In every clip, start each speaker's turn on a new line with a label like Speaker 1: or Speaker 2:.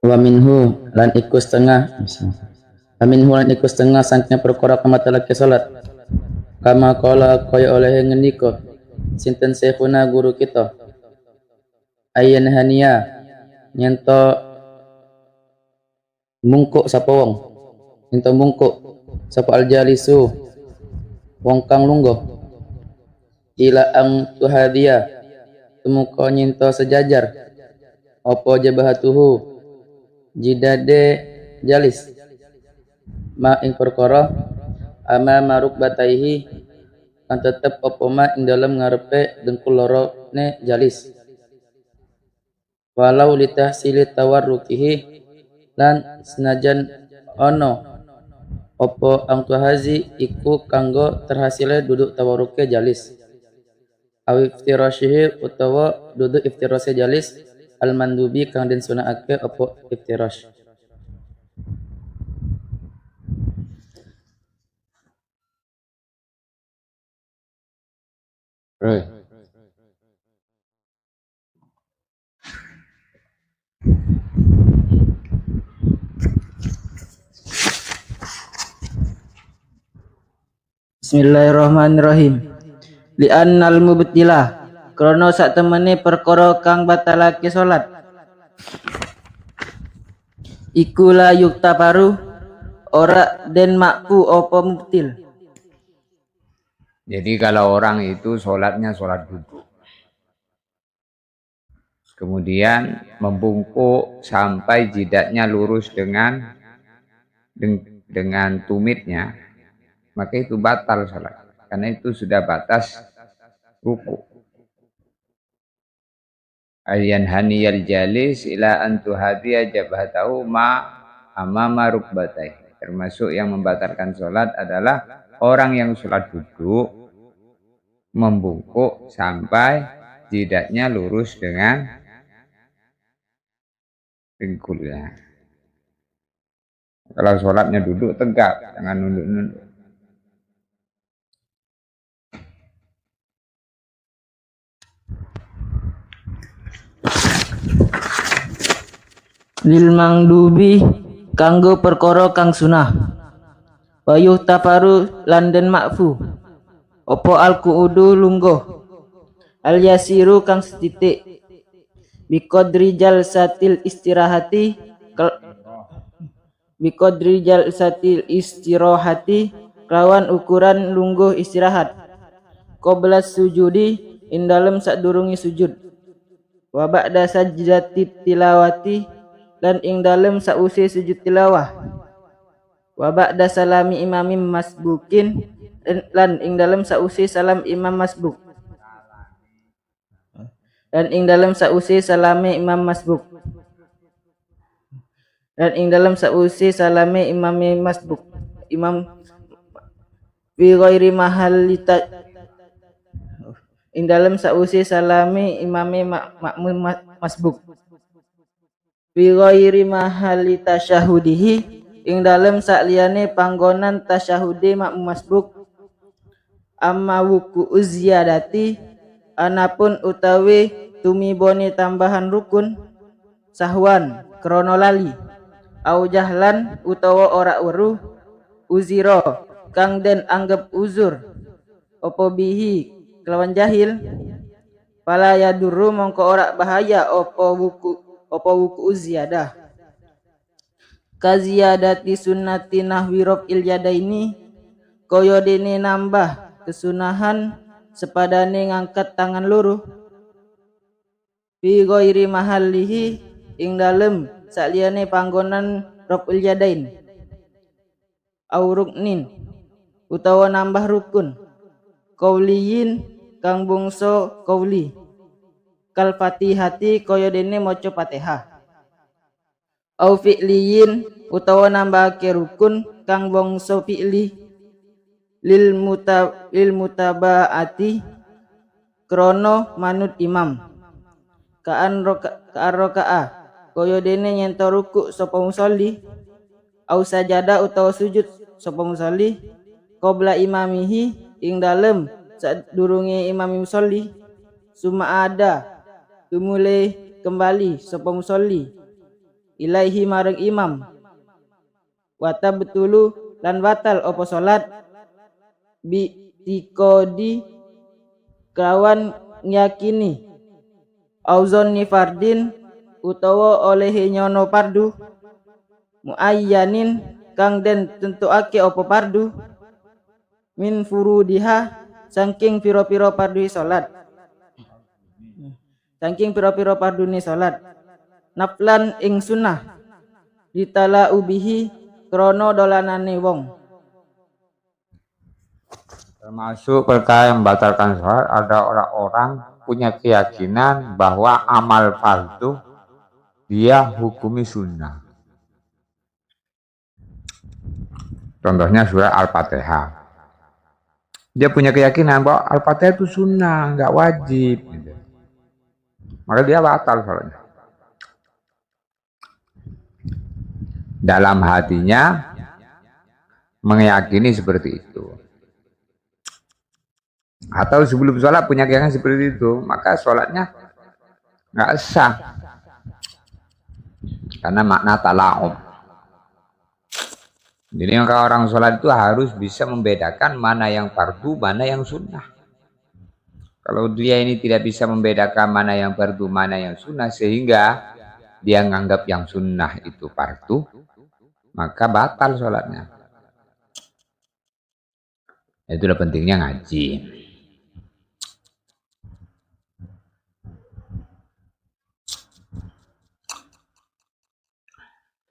Speaker 1: Wa minhu lan iku setengah wa minhu lan iku setengah sangknya perkara kamata laki salat kama qala kaya oleh ngendika sinten syekhuna guru kita ayyan hania nyento mungkuk sapa wong nyento mungkuk sapa aljalisu wong kang lungguh ila ang tuhadia tumuka nyento sejajar apa jabahatuhu jidade jalis ma ing perkara ama maruk bataihi kan tetep apa ma ing dalem ngarepe dengkul loro ne jalis walau litahsili tawarrukihi lan senajan ono apa ang tuhazi iku kanggo terhasile duduk tawarruke jalis aw iftirashihi utawa duduk iftirase jalis al mandubi kang den sunahake apa iftirash.
Speaker 2: Right.
Speaker 1: Bismillahirrahmanirrahim. Li'annal mubtilah krana sak temene perkara kang batalake salat iku la yuktafaru ora den makfu apa mubtil.
Speaker 2: Jadi kalau orang itu sholatnya sholat duduk, kemudian membungkuk sampai jidatnya lurus dengan tumitnya, maka itu batal sholat, karena itu sudah batas ruku. Ayyan haniyal jalis ila antu hadiya jabhatahu ma amama rukbatai. Termasuk yang membatalkan sholat adalah orang yang sholat duduk membungkuk sampai jidatnya lurus dengan dengkulnya. Kalau sholatnya duduk tegak, jangan nunduk-nunduk.
Speaker 1: Lil mangdubi kanggo perkara kang sunah wayuh tafaru landen makfu opo al kuudu lungguh al yasiru kang setitik biqadri jalsatil istirahati kelawan ukuran lungguh istirahat qabla sujudi ing dalem sadurunge sujud wa ba'da sajdati tilawati lan ing dalem sause sujud tilawah wa ba'da salami imami masbukin lan ing dalem sause salam imam masbuk dan ing dalem sause salame imam masbuk dan ing dalem sause salame imam masbuk imam fi ghairi mahallita ing dalem sause salame imame makmum masbuk fi ghairi mahalli tasyahudihi ing dalem sakliyane panggonan tasyahude makmum masbuk amma wuku ziyadati anapun utawi tumibone tambahan rukun sahwan krana lali au jahlan utawa ora weruh uzira kang den anggap uzur apa bihi kelawan jahil fala yadurru mongko ora bahaya apa wuku ziyadah kaziyadati sunnati nahwi raf'il yadaini kaya dene nambah kesunahan sepadane ngangkat tangan loro fi ghairi mahallihi ing dalem sakliyane panggonan raf'il yadain au ruknin utawa nambah rukun qauliyin kang bangsa qauli kal fatihati kaya dene maca Fatihah au fi'liyin utawa nambahake rukun kang bangsa fi'li lil mutabaati krono manut imam kaan rakaah kaya dene nyento ruku sapa musolli au sajada utawa sujud sapa musolli qabla imamihi ing dalem sadurunge imam musolli summa ada tumule kembali sapa musolli ilaihi marang imam. Wata betulu lan batal opo salat bi tikodi kawan nyakini auzonni fardin utawa oleh nyono pardu muayyanin kang den tentuake opo pardu min furudiha saking piro-piro pardu salat saking piro-piro pardune salat naflan ing sunnah ditala ubihi krono dolanane wong.
Speaker 2: Termasuk perkara yang membatalkan sholat, ada orang-orang punya keyakinan bahwa amal fardu dia hukumi sunnah. Contohnya surah Al-Fatihah. Dia punya keyakinan bahwa Al-Fatihah itu sunnah, nggak wajib. Maka dia batal sholatnya. Dalam hatinya meyakini seperti itu. Atau sebelum sholat punya keyakinan seperti itu, maka sholatnya nggak sah. Karena makna tala'ub. Jadi maka orang sholat itu harus bisa membedakan mana yang fardu, mana yang sunnah. Kalau dia ini tidak bisa membedakan mana yang fardu, mana yang sunnah, sehingga dia menganggap yang sunnah itu fardu, maka batal sholatnya. Itulah pentingnya ngaji.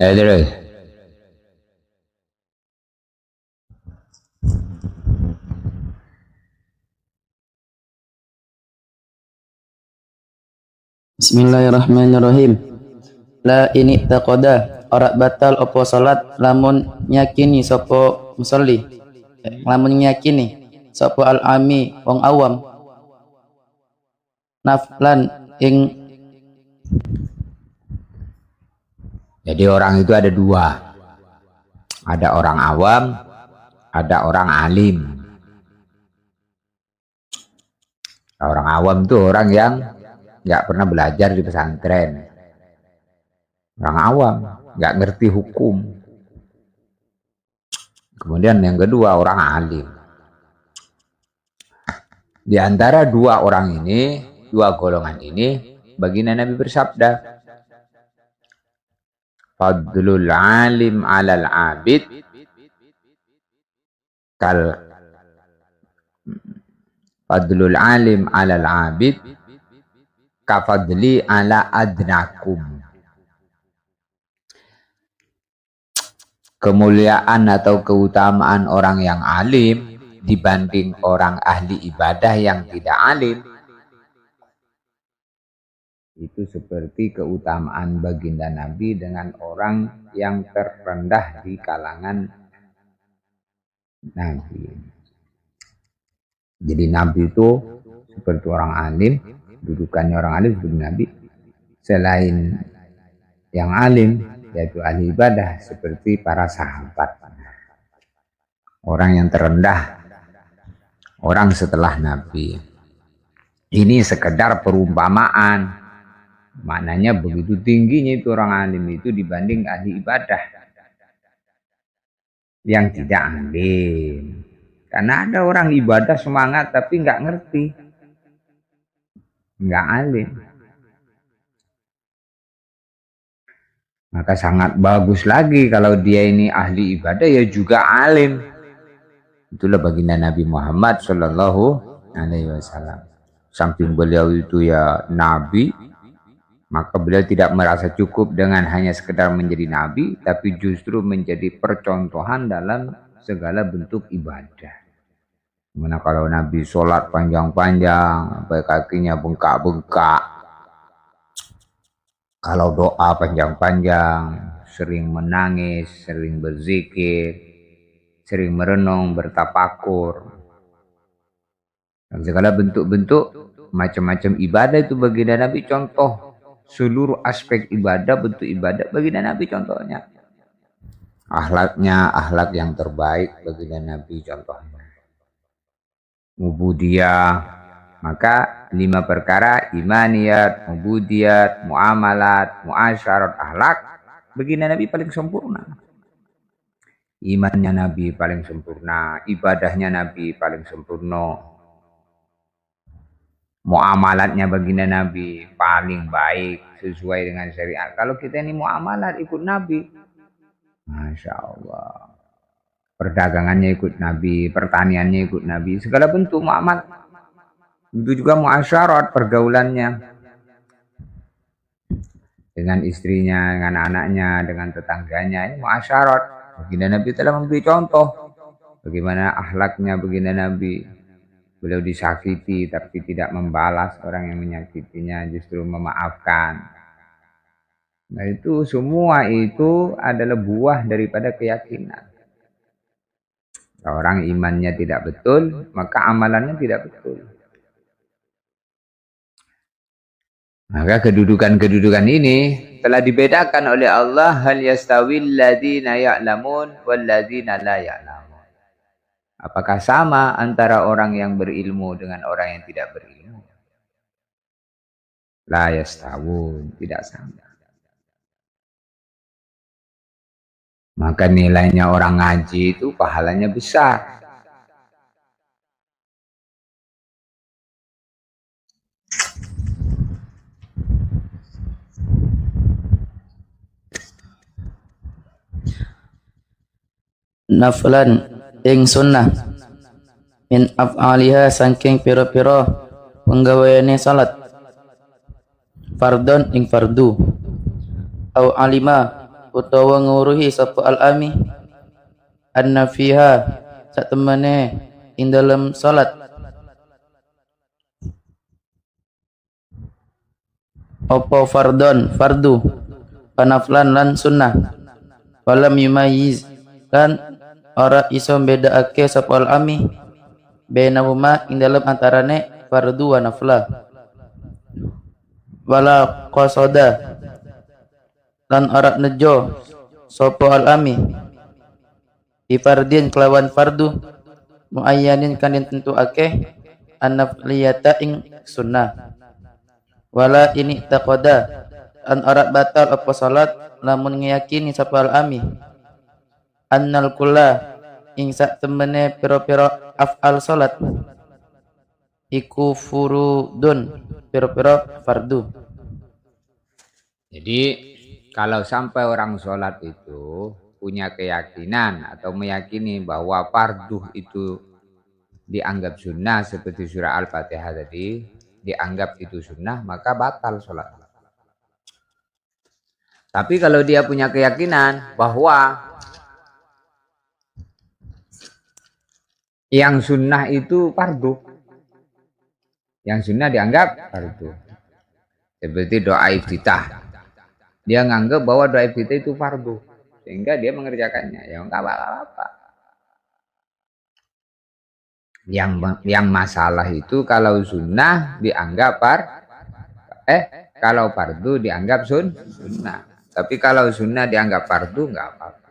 Speaker 2: Terus.
Speaker 3: Bismillahirrahmanirrahim. La ini taqoda ora batal opo salat lamun nyakini sopo musolli, lamun nyakini sopo al-ami wong awam naflan ing.
Speaker 2: Jadi orang itu ada dua. Ada orang awam, ada orang alim. Orang awam itu orang yang nggak pernah belajar di pesantren. Orang awam, nggak ngerti hukum. Kemudian yang kedua orang alim. Di antara dua orang ini, dua golongan ini, baginda Nabi bersabda, Fadlul alim alal abid Fadlul alim alal abid kafadli ala adnakum. Kemuliaan atau keutamaan orang yang alim dibanding orang ahli ibadah yang tidak alim itu seperti keutamaan baginda Nabi dengan orang yang terendah di kalangan Nabi. Jadi Nabi itu seperti orang alim, dudukannya orang alim seperti Nabi. Selain yang alim, yaitu ahli ibadah, seperti para sahabat. Orang yang terendah, orang setelah Nabi. Ini sekedar perumpamaan. Maknanya begitu tingginya itu orang alim itu dibanding ahli ibadah yang tidak alim. Karena ada orang ibadah semangat tapi nggak ngerti, nggak alim. Maka sangat bagus lagi kalau dia ini ahli ibadah ya juga alim. Itulah baginda Nabi Muhammad Shallallahu Alaihi Wasallam. Samping beliau itu ya Nabi, maka beliau tidak merasa cukup dengan hanya sekedar menjadi nabi, tapi justru menjadi percontohan dalam segala bentuk ibadah. Gimana kalau Nabi sholat panjang-panjang, sampai kakinya bengkak-bengkak. Kalau doa panjang-panjang, sering menangis, sering berzikir, sering merenung, bertapakur. Dan segala bentuk-bentuk macam-macam ibadah itu baginda Nabi contoh. Seluruh aspek ibadah, bentuk ibadah baginda Nabi contohnya. Akhlaknya, akhlak yang terbaik baginda Nabi contohnya. Ubudiyah, maka 5 perkara, imaniyat, ubudiyat, muamalat, muasyarat, akhlak, Baginda Nabi paling sempurna. Imannya Nabi paling sempurna, ibadahnya Nabi paling sempurna. Muamalatnya baginda Nabi paling baik sesuai dengan syariat. Kalau kita ini muamalat ikut Nabi, Masya Allah. Perdagangannya ikut Nabi, pertaniannya ikut Nabi, segala bentuk muamalat. Itu juga muasyarat, pergaulannya dengan istrinya, dengan anaknya, dengan tetangganya, ini muasyarat. Baginda Nabi telah memberi contoh bagaimana akhlaknya baginda Nabi. Beliau disakiti tapi tidak membalas orang yang menyakitinya, justru memaafkan. Nah itu semua itu adalah buah daripada keyakinan. Kalau orang imannya tidak betul, maka amalannya tidak betul. Maka kedudukan-kedudukan ini telah dibedakan oleh Allah, hal yastawil ladzina ya'lamun wal ladzina la ya'lamun. Apakah sama antara orang yang berilmu dengan orang yang tidak berilmu? La yastawun, tidak sama. Maka nilainya orang ngaji itu pahalanya besar.
Speaker 3: Naflan ing sunnah min af'aliha saking pira-pira penggaweane salat, fardon ing fardu, au alima utawa nguruhi sapa al-ami anna fiha satemene ing dalam salat apa fardon fardu panaflan lan sunnah, walam yumayyiz lan ora iso mbedakake sapa al-ami bainahuma ing dalam antarane fardu wa naflah, wala qasada lan ora nejo sapa al-ami bi fardin kelawan fardu muayyanin kan ditentuake an-nafliyata ing sunnah, wala ini taqada an ora batal apa salat lamun ngiyakini sapa al-ami annal kulla ing sak temene pira-pira af'al salat iku furudun, pira-pira fardu.
Speaker 2: Jadi kalau sampai orang sholat itu punya keyakinan atau meyakini bahwa fardu itu dianggap sunnah seperti surah Al-Fatihah tadi, dianggap itu sunnah, maka batal sholat. Tapi kalau dia punya keyakinan bahwa yang sunnah itu fardu, yang sunnah dianggap fardu, seperti doa iftitah, dia nganggap bahwa doa iftitah itu fardu, sehingga dia mengerjakannya, ya nggak apa-apa. Yang masalah itu kalau sunnah dianggap kalau fardu dianggap sunnah, tapi kalau sunnah dianggap fardu nggak apa-apa.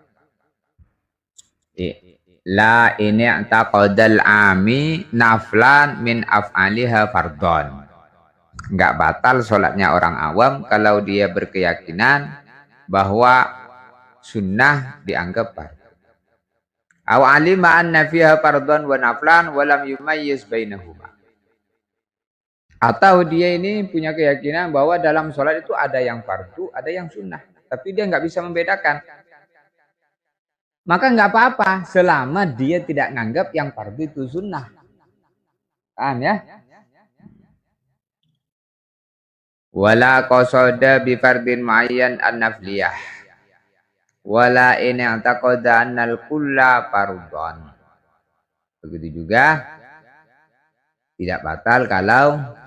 Speaker 2: La ini taqadal ami naflan min af'aliha fardon. Enggak batal sholatnya orang awam kalau dia berkeyakinan bahwa sunnah dianggap fardu. Aw alima anna fiha fardon wa naflan wa lam yumayyiz bainahuma. Atau dia ini punya keyakinan bahwa dalam sholat itu ada yang fardu, ada yang sunnah, tapi dia nggak bisa membedakan. Maka nggak apa-apa selama dia tidak nganggap yang fardu itu sunnah. Paham ya? Wala qasada bi fardin ma'ayyan an-nafliyah. Wala in i'taqada annal kulla fardhon. Begitu juga tidak batal kalau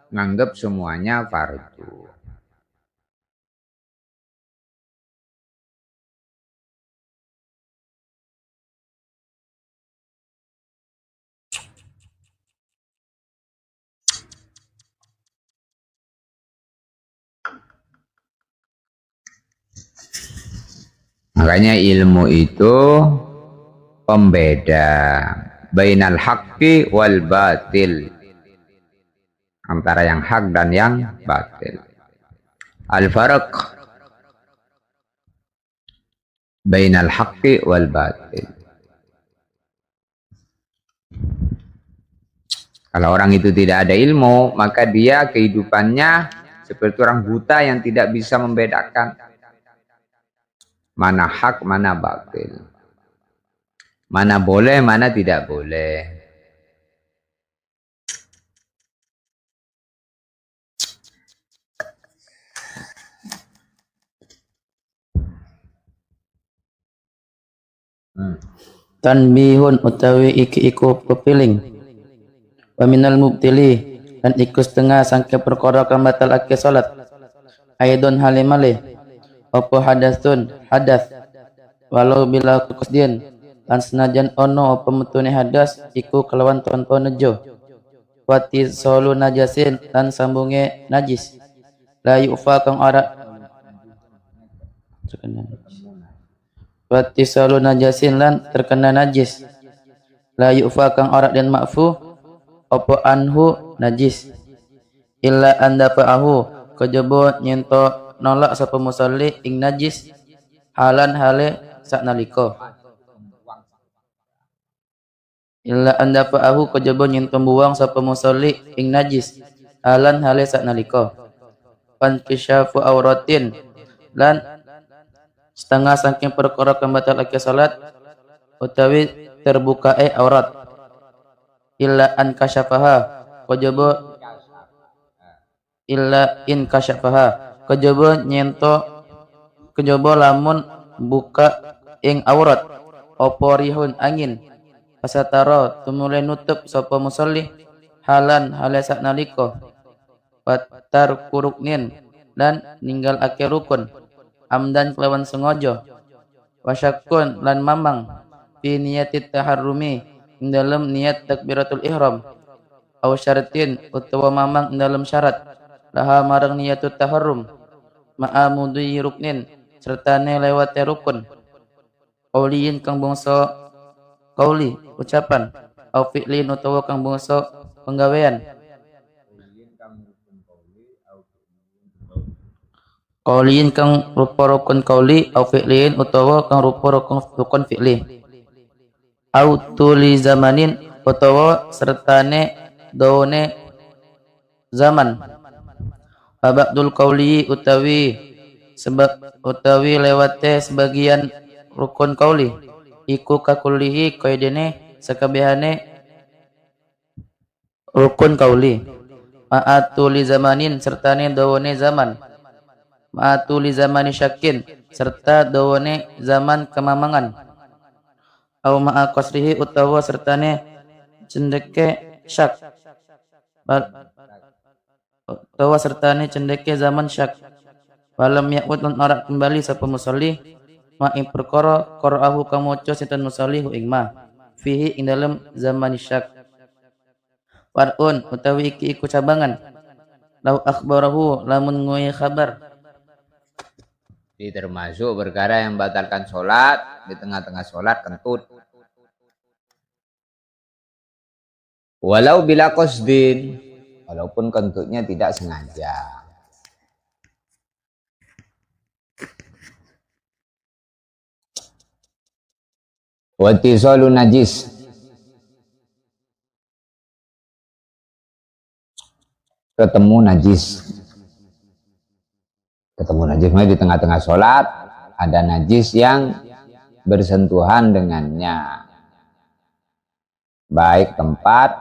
Speaker 2: nganggap semuanya fardu. Makanya ilmu itu pembeda bainal haqqi wal batil, antara yang hak dan yang batil. Al-farq bainal haqqi wal batil. Kalau orang itu tidak ada ilmu, maka dia kehidupannya seperti orang buta yang tidak bisa membedakan mana hak, mana batil. Mana boleh, mana tidak boleh.
Speaker 3: Tanbihun utawi iki iku pepiling. Wa minal mubtili dan iku setengah sangke perkara kang batalake salat. Aidon halimale apa hadasun hadas walau bila kusdien lan senajan ono apa metune hadas iku kelawan tanpa nejo. Wati solu najasin lan sambunge najis. La yufa kang ora Wati solu najasin lan terkena najis. La yufa kang ora dan ma'fu apa anhu najis. Illa anda fa'ahu kejaba nyento nolak sapa musalli ing najis halan hale saknalika. Illa anda fa'ahu kejaba nyento buang sapa musalli ing najis halan hale saknalika. Pan kisyafu auratin lan setengah saking perkara kang batalake salat utawi terbukae aurat. Illa an kasyafaha kejaba illa in kasyafaha kejaba nyento kejaba lamun buka ing aurat apa rihun angin pasatara tumule nutup sapa musalli halan hale saknalika patar kuruknin dan ninggal ake rukun amdan kelawan sengaja wasyakun lan mamang fi niyatit taharrumi ing dalam niat takbiratul ihram aw syaratin utawa mamang ing dalam syarat laha marang niyatut taharrum ma'a mudhi ruknin sertane lewate rukun qauliyin kang bangsa qauli ucapan aw fi'lin utawa kang bangsa penggawean qauliyin kang rupa rukun qauli aw fi'lin utawa kang rupa rukun fi'li aw tuli zamanin utawa sertane dawane zaman Abadul qauli utawi sebab utawi lewate sebagian rukun qauli iku kakullihi kaidene sakabehane rukun qauli ma'atuli zamanin sertane dawane zaman ma'atuli zamani syakin serta dawane zaman kemamangan au ma'a qasrihi utawa sertane cendeke syak utawa sertane cendeke zaman syak walam ya'ud lan ora kembali sapa musalli ma ing perkara qara'ahu kang maca sinten musalli hu ing ma fihi ing dalem zaman syak far'un utawi iki iku cabangan lau akhbarahu lamun ngoye kabar.
Speaker 2: Ini termasuk perkara yang membatalkan sholat di tengah-tengah sholat kentut. Walau bila qasdin, walaupun kentutnya tidak sengaja. Watisalu najis. Ketemu najis. Ketemu najis di tengah-tengah sholat, ada najis yang bersentuhan dengannya. Baik tempat,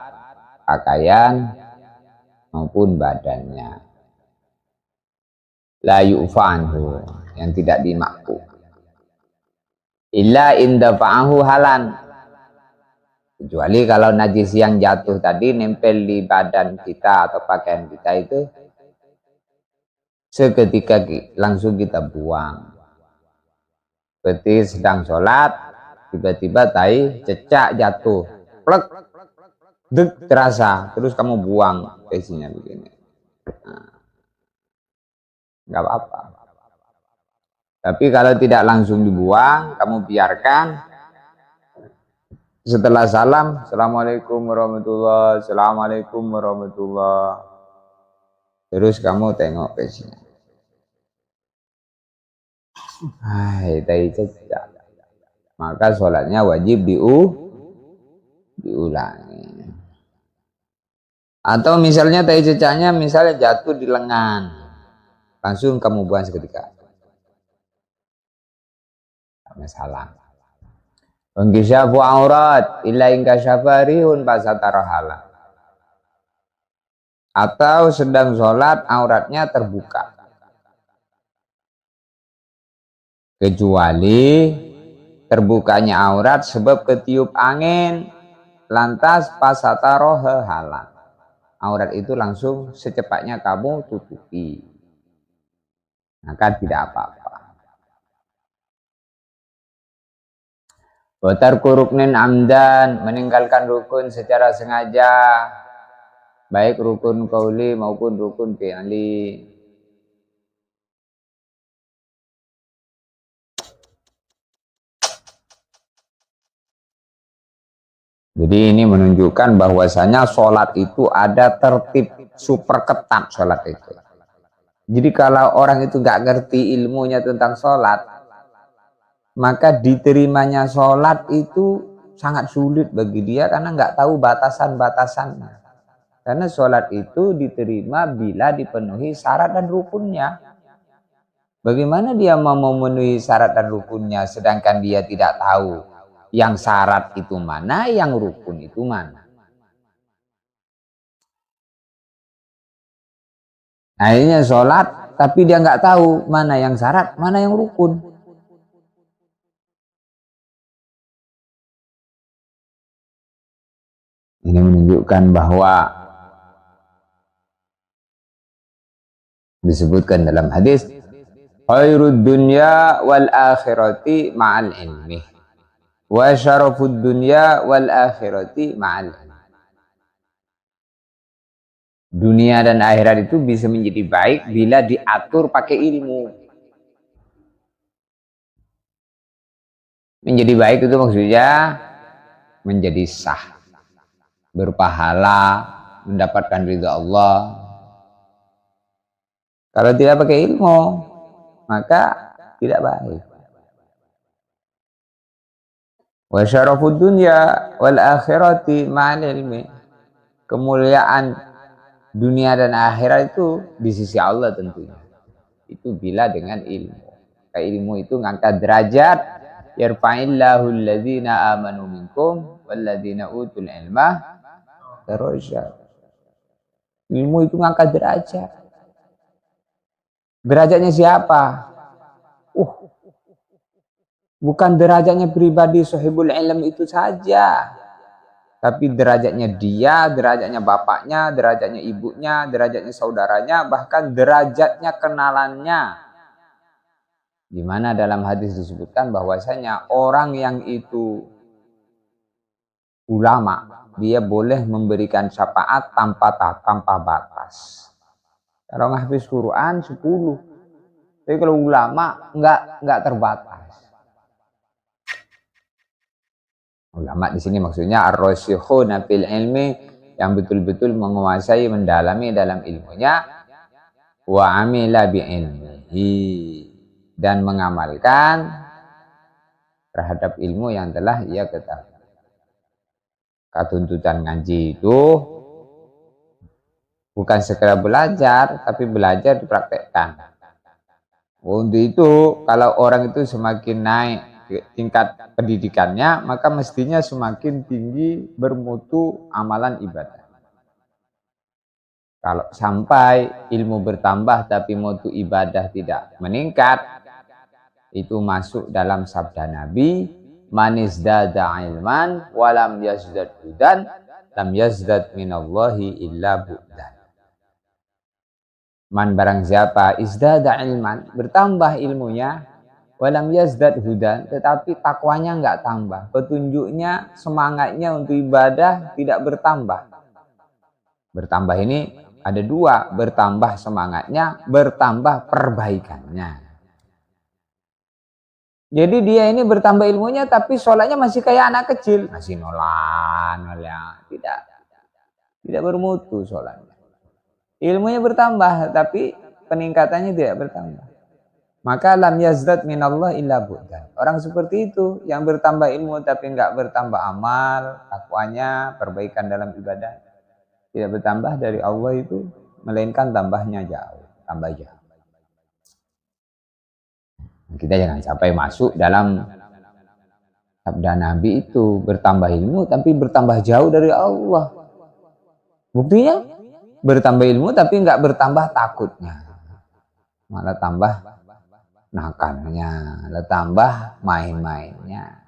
Speaker 2: pakaian, maupun badannya. La yu'fanhu, yang tidak dimaku. Illa indafa'ahu halan. Kecuali kalau najis yang jatuh tadi nempel di badan kita atau pakaian kita itu, seketika langsung kita buang. Seperti sedang sholat, tiba-tiba tai cecak jatuh, plek, dek terasa, terus kamu buang isinya begini. Nggak apa-apa. Tapi kalau tidak langsung dibuang, kamu biarkan. Setelah salam, Assalamualaikum warahmatullahi wabarakatuh, Assalamualaikum warahmatullahi wabarakatuh. Terus kamu tengok ke sini. Hai, tai cecak. maka sholatnya wajib diulangi. Atau misalnya tai cecaknya misalnya jatuh di lengan, langsung kamu buang seketika. Tak masalah. Pengkisyafu aurat illa in kasyafa rihun fasatarahala. Atau sedang sholat auratnya terbuka. Kecuali terbukanya aurat sebab ketiup angin, lantas pasataroha halang. Aurat itu langsung secepatnya kamu tutupi, maka tidak apa-apa. Watarku ruknin amdan, meninggalkan rukun secara sengaja, baik rukun qauli maupun rukun fi'li. Jadi ini menunjukkan bahwasanya sholat itu ada tertib super ketat sholat itu. Jadi kalau orang itu nggak ngerti ilmunya tentang sholat, maka diterimanya sholat itu sangat sulit bagi dia karena nggak tahu batasan-batasannya. Karena sholat itu diterima bila dipenuhi syarat dan rukunnya. Bagaimana dia mau memenuhi syarat dan rukunnya sedangkan dia tidak tahu yang syarat itu mana, yang rukun itu mana. Akhirnya sholat tapi dia nggak tahu mana yang syarat, mana yang rukun. Ini menunjukkan bahwa disebutkan dalam hadis khairud dunya wal akhirati ma'al ilmi wa syarafud dunya wal akhirati ma'al ilmi. Dunia dan akhirat itu bisa menjadi baik bila diatur pakai ilmu. Menjadi baik itu maksudnya menjadi sah, berpahala, mendapatkan ridha Allah. Kalau tidak pakai ilmu, maka tidak baik. Wa syarafud dunya wal akhirati ma'al ilmi. Kemuliaan dunia dan akhirat itu di sisi Allah tentunya. Itu bila dengan ilmu. Ilmu itu ngangkat derajat. Yarfa'illahu alladhina amanu minkum walladhina utul ilma darajat. Ilmu itu ngangkat derajat. Derajatnya siapa? Bukan derajatnya pribadi sahibul ilm itu saja. Tapi derajatnya dia, derajatnya bapaknya, derajatnya ibunya, derajatnya saudaranya, bahkan derajatnya kenalannya. Di mana dalam hadis disebutkan bahwasanya orang yang itu ulama, dia boleh memberikan syafaat tanpa batas. Kalau nghafiz Quran 10. Tapi kalau ulama enggak terbatas. Ulama di sini maksudnya ar-rasikhuna fil ilmi, yang betul-betul menguasai, mendalami dalam ilmunya, wa amila bi ilmihi, dan mengamalkan terhadap ilmu yang telah ia ketahui. Tuntutan ngaji itu bukan sekedar belajar, tapi belajar dipraktekkan. Untuk itu, kalau orang itu semakin naik tingkat pendidikannya, maka mestinya semakin tinggi bermutu amalan ibadah. Kalau sampai ilmu bertambah tapi mutu ibadah tidak meningkat, itu masuk dalam sabda Nabi, manizdada ilman walam yazdad hudan lam yazdad minallahi illa bu'dan. Man barang siapa izdada ilman, bertambah ilmunya, walam yazdad hudan, tetapi takwanya enggak tambah, petunjuknya, semangatnya untuk ibadah tidak bertambah. Bertambah ini ada dua, bertambah semangatnya, bertambah perbaikannya. Jadi dia ini bertambah ilmunya tapi sholatnya masih kayak anak kecil, masih nolan, tidak bermutu sholatnya. Ilmunya bertambah tapi peningkatannya tidak bertambah. maka lam yazdad minallah illa bu'dan. Orang seperti itu yang bertambah ilmu tapi enggak bertambah amal, takwanya, perbaikan dalam ibadah, tidak bertambah dari Allah itu, melainkan tambahnya jauh, tambah jauh. Kita jangan sampai masuk dalam sabda Nabi itu, bertambah ilmu tapi bertambah jauh dari Allah. Buktinya bertambah ilmu tapi enggak bertambah takutnya, malah tambah nakalnya, lalu tambah main-mainnya.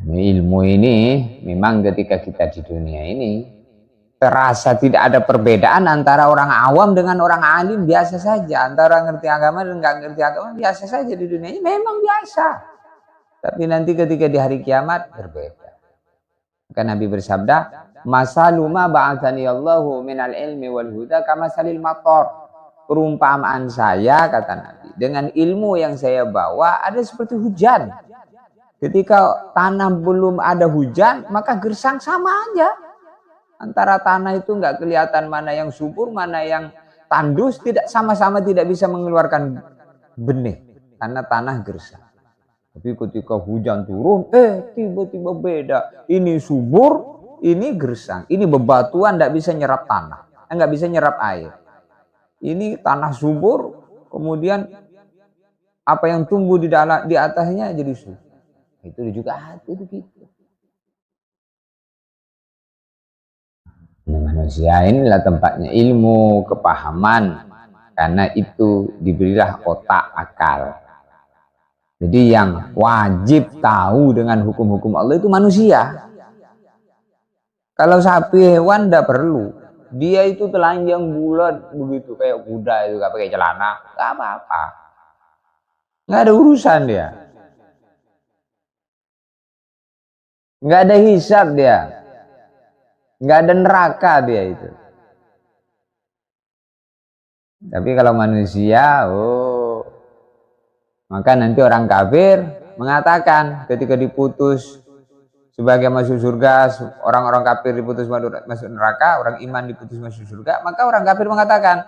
Speaker 2: Ilmu ini memang ketika kita di dunia ini terasa tidak ada perbedaan antara orang awam dengan orang alim, biasa saja. Antara orang ngerti agama dan nggak ngerti agama biasa saja di dunia ini, memang biasa. Tapi nanti ketika di hari kiamat berbeda. Maka Nabi bersabda, "Masalu ma ba'atsani Allahu minal ilmi wal huda kamasalil matar." Perumpamaan saya, kata Nabi, dengan ilmu yang saya bawa ada seperti hujan. Ketika tanah belum ada hujan, maka gersang sama aja. Antara tanah itu nggak kelihatan mana yang subur, mana yang tandus, tidak sama-sama tidak bisa mengeluarkan benih karena tanah gersang. Tapi ketika hujan turun, tiba-tiba beda. Ini subur, ini gersang. Ini bebatuan, nggak bisa nyerap tanah, nggak bisa nyerap air. Ini tanah subur, kemudian apa yang tumbuh di atasnya jadi subur. Itu juga hati begitu. Nah, manusia inilah tempatnya ilmu, kepahaman, karena itu diberilah otak, akal. Jadi yang wajib tahu dengan hukum-hukum Allah itu manusia. Kalau sapi, hewan tidak perlu. Dia itu telanjang bulat begitu kayak kuda itu, gak pakai celana, gak apa-apa, nggak ada urusan dia, nggak ada hisab dia, nggak ada neraka dia itu. Tapi kalau manusia, maka nanti orang kafir mengatakan ketika diputus sebagai masuk surga, orang-orang kafir diputus masuk neraka, orang iman diputus masuk surga, maka orang kafir mengatakan,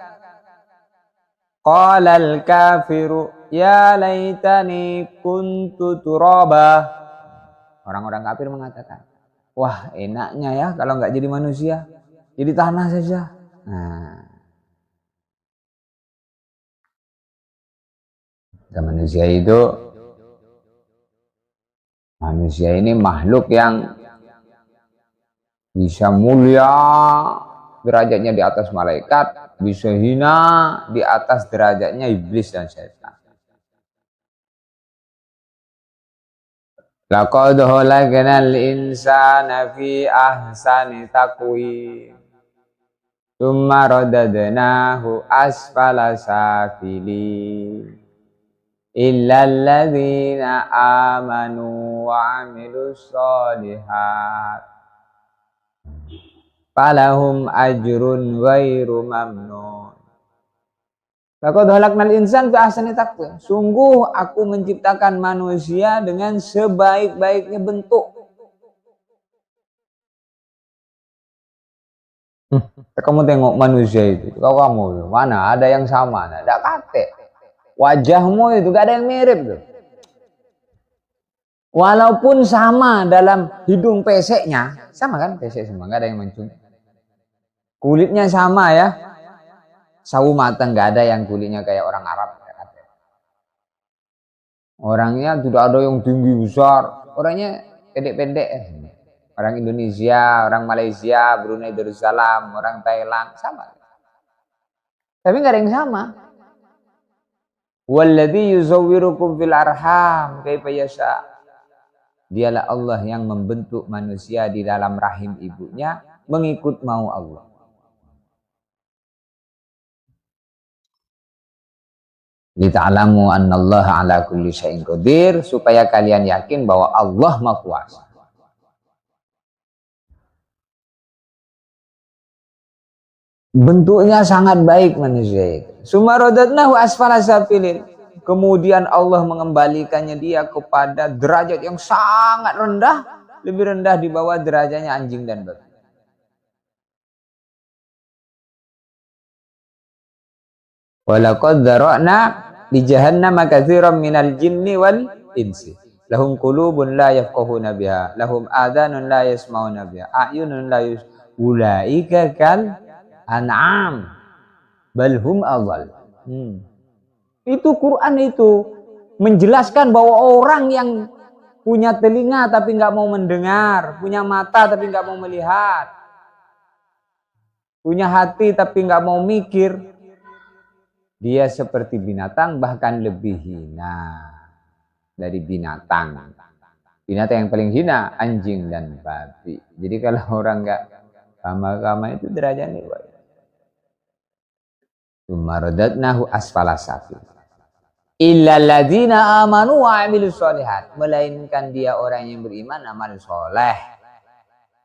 Speaker 2: qalal kafiru ya laitani kuntu turaba. Orang-orang kafir mengatakan, wah enaknya ya kalau nggak jadi manusia, jadi tanah saja. Nah, manusia ini makhluk yang bisa mulia, derajatnya di atas malaikat, bisa hina di atas derajatnya iblis dan setan. Laqad khalaqnal insana fi ahsani taqwim tsumma radadnahu asfala safilin illal ladzina amanu wa amilus sholihat falahum ajrun ghairu mamnun. Laqad khalaqnal insana fi ahsani taqwim. Sungguh aku menciptakan manusia dengan sebaik-baiknya bentuk. Kamu tengok manusia itu, kamu mana ada yang sama? Ada kate. Wajahmu itu gak ada yang mirip tuh. Walaupun sama dalam hidung peseknya, sama kan pesek semua, gak ada yang mencung. Kulitnya sama ya, sawu matang, gak ada yang kulitnya kayak orang Arab. Orangnya tidak ada yang tinggi besar, orangnya pendek-pendek. Orang Indonesia, orang Malaysia, Brunei Darussalam, orang Thailand sama. Tapi gak ada yang sama. Walladzi yuzawwirukum fil arham kaifa yasha. Dialah Allah yang membentuk manusia di dalam rahim ibunya mengikut mau Allah. Lita'lamu annallaha ala kulli syai'in qadir, supaya kalian yakin bahwa Allah Maha Kuasa. Bentuknya sangat baik manusia itu. Sumarodatnahu asfala safilin. Kemudian Allah mengembalikannya dia kepada derajat yang sangat rendah, lebih rendah di bawah derajatnya anjing dan babi. Walaqad dzara'na li jahannama katsiran minal jinni wal insi. Lahum qulubun la yafqahuna biha, lahum adhanun la yasma'una biha, a'yunun la ulaika kal an'am bal hum adhal. Itu Quran itu menjelaskan bahwa orang yang punya telinga tapi nggak mau mendengar, punya mata tapi nggak mau melihat, punya hati tapi nggak mau mikir, dia seperti binatang, bahkan lebih hina dari binatang. Binatang yang paling hina anjing dan babi. Jadi kalau orang nggak kama-kama itu derajatnya baik. Tsummaradadnahu asfala safil. Illal ladzina amanu wa 'amilus sholihat. Melainkan dia orang yang beriman amal soleh.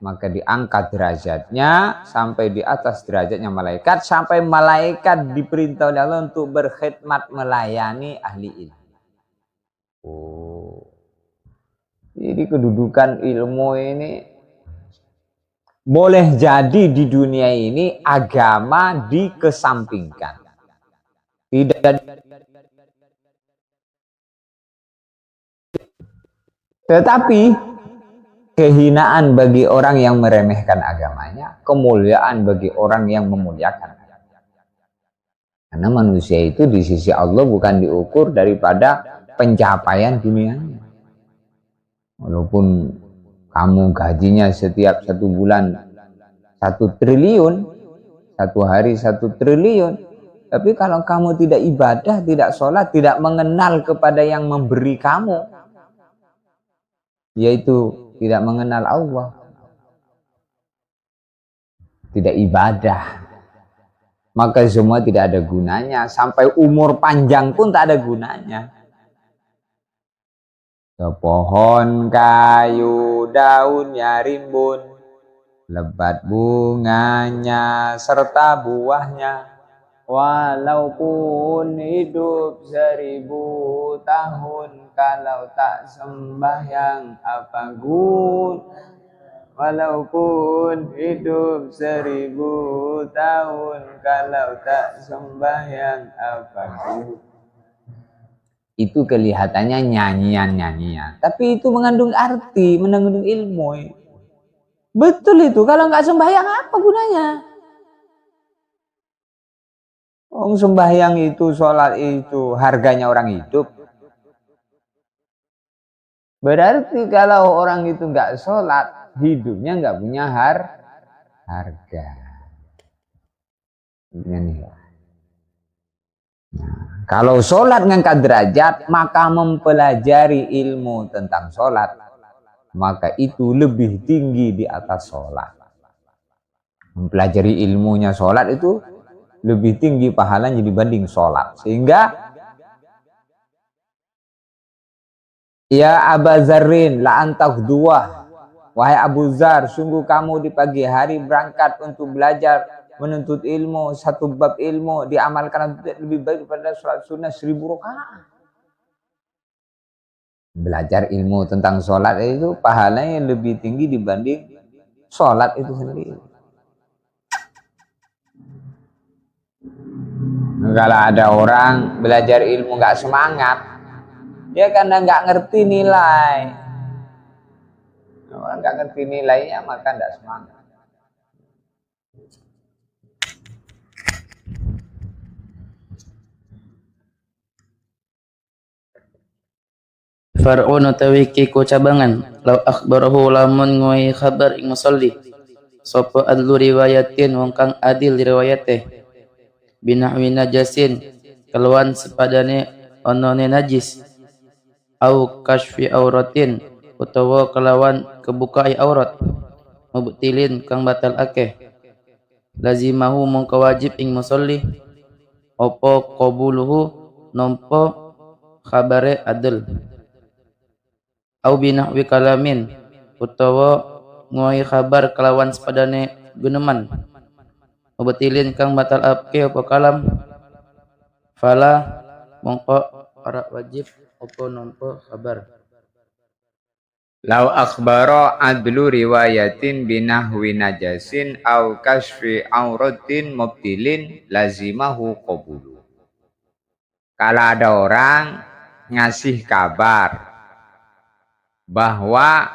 Speaker 2: Maka diangkat derajatnya sampai di atas derajatnya malaikat, sampai malaikat diperintah oleh Allah untuk berkhidmat melayani ahli ilmu. Jadi kedudukan ilmu ini boleh jadi di dunia ini agama dikesampingkan. Tidak, tetapi kehinaan bagi orang yang meremehkan agamanya, kemuliaan bagi orang yang memuliakan. Karena manusia itu di sisi Allah bukan diukur daripada pencapaian dunianya. Walaupun kamu gajinya setiap 1 bulan 1 triliun, 1 hari 1 triliun, tapi kalau kamu tidak ibadah, tidak sholat, tidak mengenal kepada yang memberi kamu, yaitu tidak mengenal Allah, tidak ibadah, maka semua tidak ada gunanya. Sampai umur panjang pun tak ada gunanya. Pohon kayu daunnya rimbun, lebat bunganya serta buahnya, walaupun hidup 1000 tahun, kalau tak sembahyang apa gun. Walaupun hidup 1000 tahun, kalau tak sembahyang apa gun. Itu kelihatannya nyanyian-nyanyian, tapi itu mengandung arti, mengandung ilmu. Betul itu. Kalau nggak sembahyang apa gunanya? Sembahyang itu, sholat itu harganya orang hidup. Berarti kalau orang itu nggak sholat, hidupnya nggak punya harga. Nah, kalau sholat ngangkat derajat, maka mempelajari ilmu tentang sholat, maka itu lebih tinggi di atas sholat. Mempelajari ilmunya sholat itu lebih tinggi pahalanya dibanding sholat. Sehingga ya Aba Zarrin la antagduwah, wahai Abu Zar, sungguh kamu di pagi hari berangkat untuk belajar menuntut ilmu, 1 bab ilmu diamalkan lebih baik daripada sholat sunnah 1000 rakaat. Belajar ilmu tentang sholat itu pahalanya lebih tinggi dibanding sholat itu sendiri. Kalau ada orang belajar ilmu nggak semangat, dia karena nggak ngerti nilai. Orang nggak ngerti nilainya maka nggak semangat.
Speaker 3: Far'un utawi kiku cabangan, law akhbarahu lamun ngoi khabar ing musalli, sapa adlu riwayatin wong kang adil riwayate, binahwi najasin keluan sepadane onone najis, au kashfi auratin utawa kelawan kebukai aurat, mubtilin kang batal akeh, lazimahu mongko wajib ing musalli opo qabuluhu nompo khabare adil, au binahwi kalamin utawa ngoi khabar kelawan sepadane guneman, mubtilin kang batal akeh opo kalam, fala mongko ora wajib opo nompo khabar.
Speaker 2: Lau akhbaro adlu riwayatin binahwi najasin au kashfi auratin mubtilin lazimahu qabulu. kalau ada orang ngasih kabar bahwa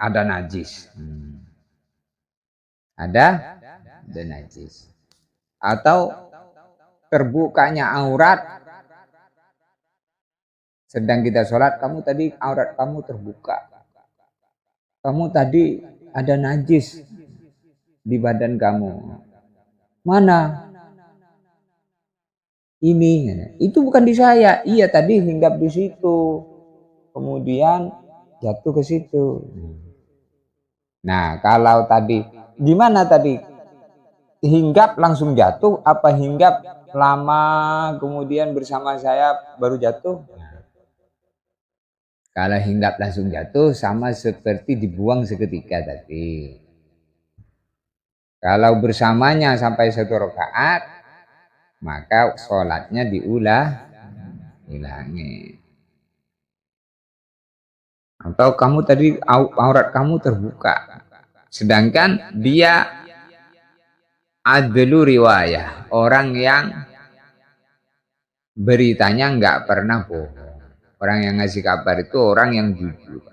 Speaker 2: ada najis. Ada najis. Atau terbukanya aurat sedang kita sholat, kamu tadi aurat kamu terbuka. Kamu tadi ada najis di badan kamu. Mana? Ini. Itu bukan di saya. Iya tadi hinggap di situ. Kemudian jatuh ke situ. Nah, kalau tadi gimana tadi? Hinggap langsung jatuh apa hinggap lama kemudian bersama saya baru jatuh? Kalau hinggap langsung jatuh sama seperti dibuang seketika tadi. Kalau bersamanya sampai 1 rakaat, maka sholatnya diulangi. Atau kamu tadi aurat kamu terbuka, sedangkan dia adlu riwayah, orang yang beritanya nggak pernah bohong. Orang yang ngasih kabar itu orang yang jujur.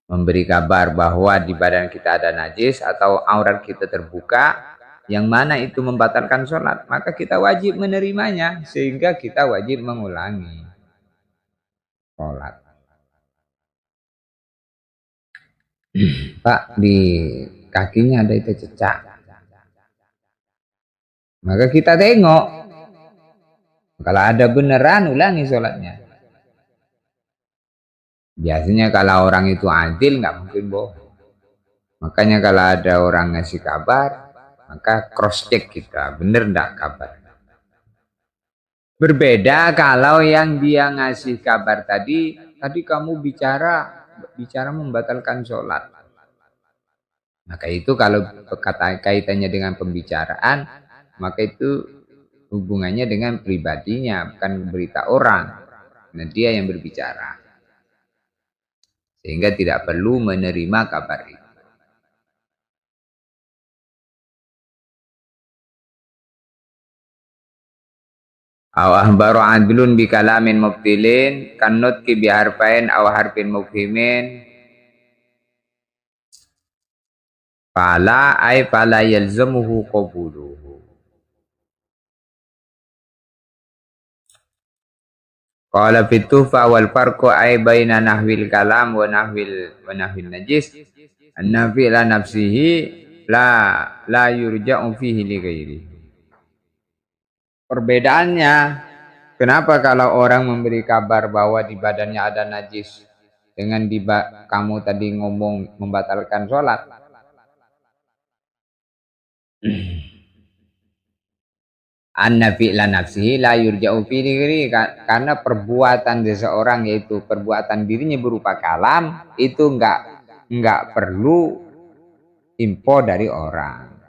Speaker 2: Memberi kabar bahwa di badan kita ada najis atau aurat kita terbuka, yang mana itu membatalkan sholat, maka kita wajib menerimanya, sehingga kita wajib mengulangi sholat. Pak, di kakinya ada itu cecak. Maka kita tengok. Kalau ada beneran, ulangi sholatnya. Biasanya kalau orang itu adil, nggak mungkin bohong. Makanya kalau ada orang ngasih kabar, maka cross check kita, bener nggak kabar. Berbeda kalau yang dia ngasih kabar tadi kamu bicara membatalkan sholat. Maka itu kalau kaitannya dengan pembicaraan, maka itu hubungannya dengan pribadinya, bukan berita orang. Nah, dia yang berbicara. Sehingga tidak perlu menerima kabar itu. Aw ahbaru adlun bi kalamin mubtilin kanutki bi harfain aw harfin mufhimin fala yalzamuhu qabuluhu. Qala fitufa wal farqu ay baina nahwil kalam wa nahwil najis an-nafi la nafsihi la yurja'u fihi li ghairi. Perbedaannya, kenapa kalau orang memberi kabar bahwa di badannya ada najis dengan kamu tadi ngomong membatalkan sholat? An-nafi la nafsihi la yurja'u fi diri, karena perbuatan seseorang, yaitu perbuatan dirinya berupa kalam, itu enggak perlu info dari orang.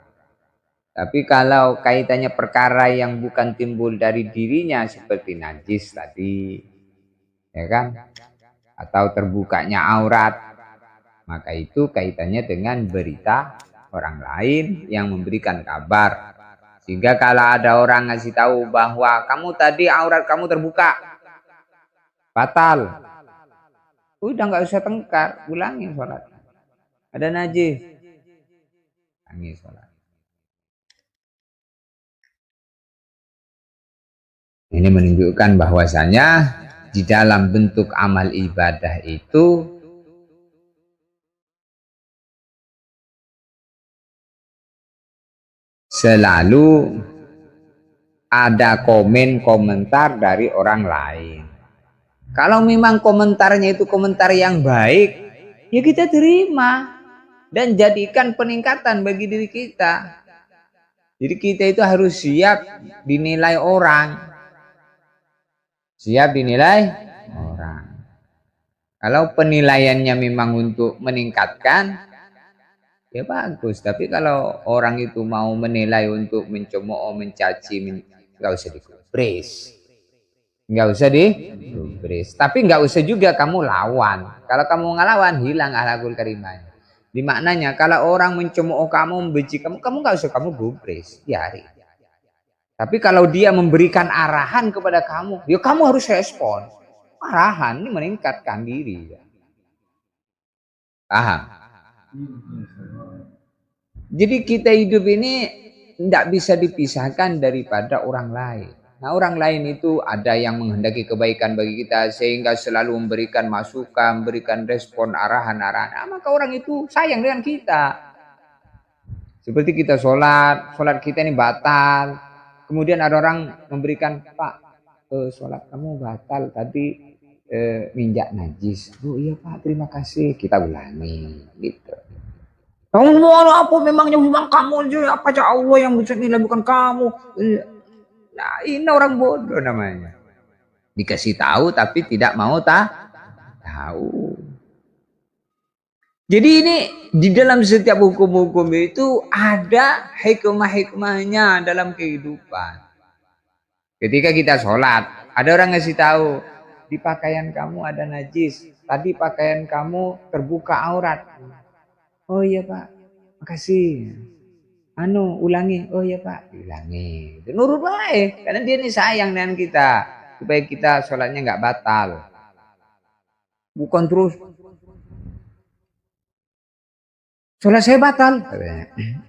Speaker 2: Tapi kalau kaitannya perkara yang bukan timbul dari dirinya seperti najis tadi, ya kan? Atau terbukanya aurat, maka itu kaitannya dengan berita orang lain yang memberikan kabar. Sehingga kalau ada orang ngasih tahu bahwa kamu tadi aurat kamu terbuka, batal. Udah nggak usah tengkar, ulangi sholat. Ada najis, ulangi sholat. Ini menunjukkan bahwasanya di dalam bentuk amal ibadah itu selalu ada komentar dari orang lain. Kalau memang komentarnya itu komentar yang baik, ya kita terima dan jadikan peningkatan bagi diri kita. Jadi kita itu harus siap dinilai orang. Siap dinilai orang. Kalau penilaiannya memang untuk meningkatkan, ya bagus. Tapi kalau orang itu mau menilai untuk mencemooh, mencaci, nggak usah digubris. Nggak usah digubris. Tapi nggak usah juga kamu lawan. Kalau kamu ngelawan, hilang akhlakul karimah. Di maknanya kalau orang mencemooh kamu, membenci kamu nggak usah kamu gubris. Biarin. Tapi kalau dia memberikan arahan kepada kamu, ya kamu harus respon. Arahan ini meningkatkan diri. Paham? Jadi kita hidup ini tidak bisa dipisahkan daripada orang lain. Nah, orang lain itu ada yang menghendaki kebaikan bagi kita sehingga selalu memberikan masukan, memberikan respon arahan-arahan. Nah, maka orang itu sayang dengan kita. Seperti kita sholat kita ini batal. Kemudian ada orang memberikan, Pak, sholat kamu batal tadi minjak najis. Oh iya Pak, terima kasih. Kita ulangi, gitu. Kamu mau apa? Memangnya memang kamu aja. Apa aja Allah yang bisa nilai bukan kamu. Nah, ini orang bodoh namanya. Dikasih tahu tapi tidak mau tahu. Jadi ini di dalam setiap hukum-hukum itu ada hikmah-hikmahnya dalam kehidupan. Ketika kita sholat, ada orang ngasih tahu, di pakaian kamu ada najis. Tadi pakaian kamu terbuka aurat. Oh iya Pak, makasih. Ulangi. Oh iya Pak, ulangi. Nurut baik, karena dia ini sayang dengan kita supaya kita sholatnya nggak batal. Bukan terus sholat saya batal.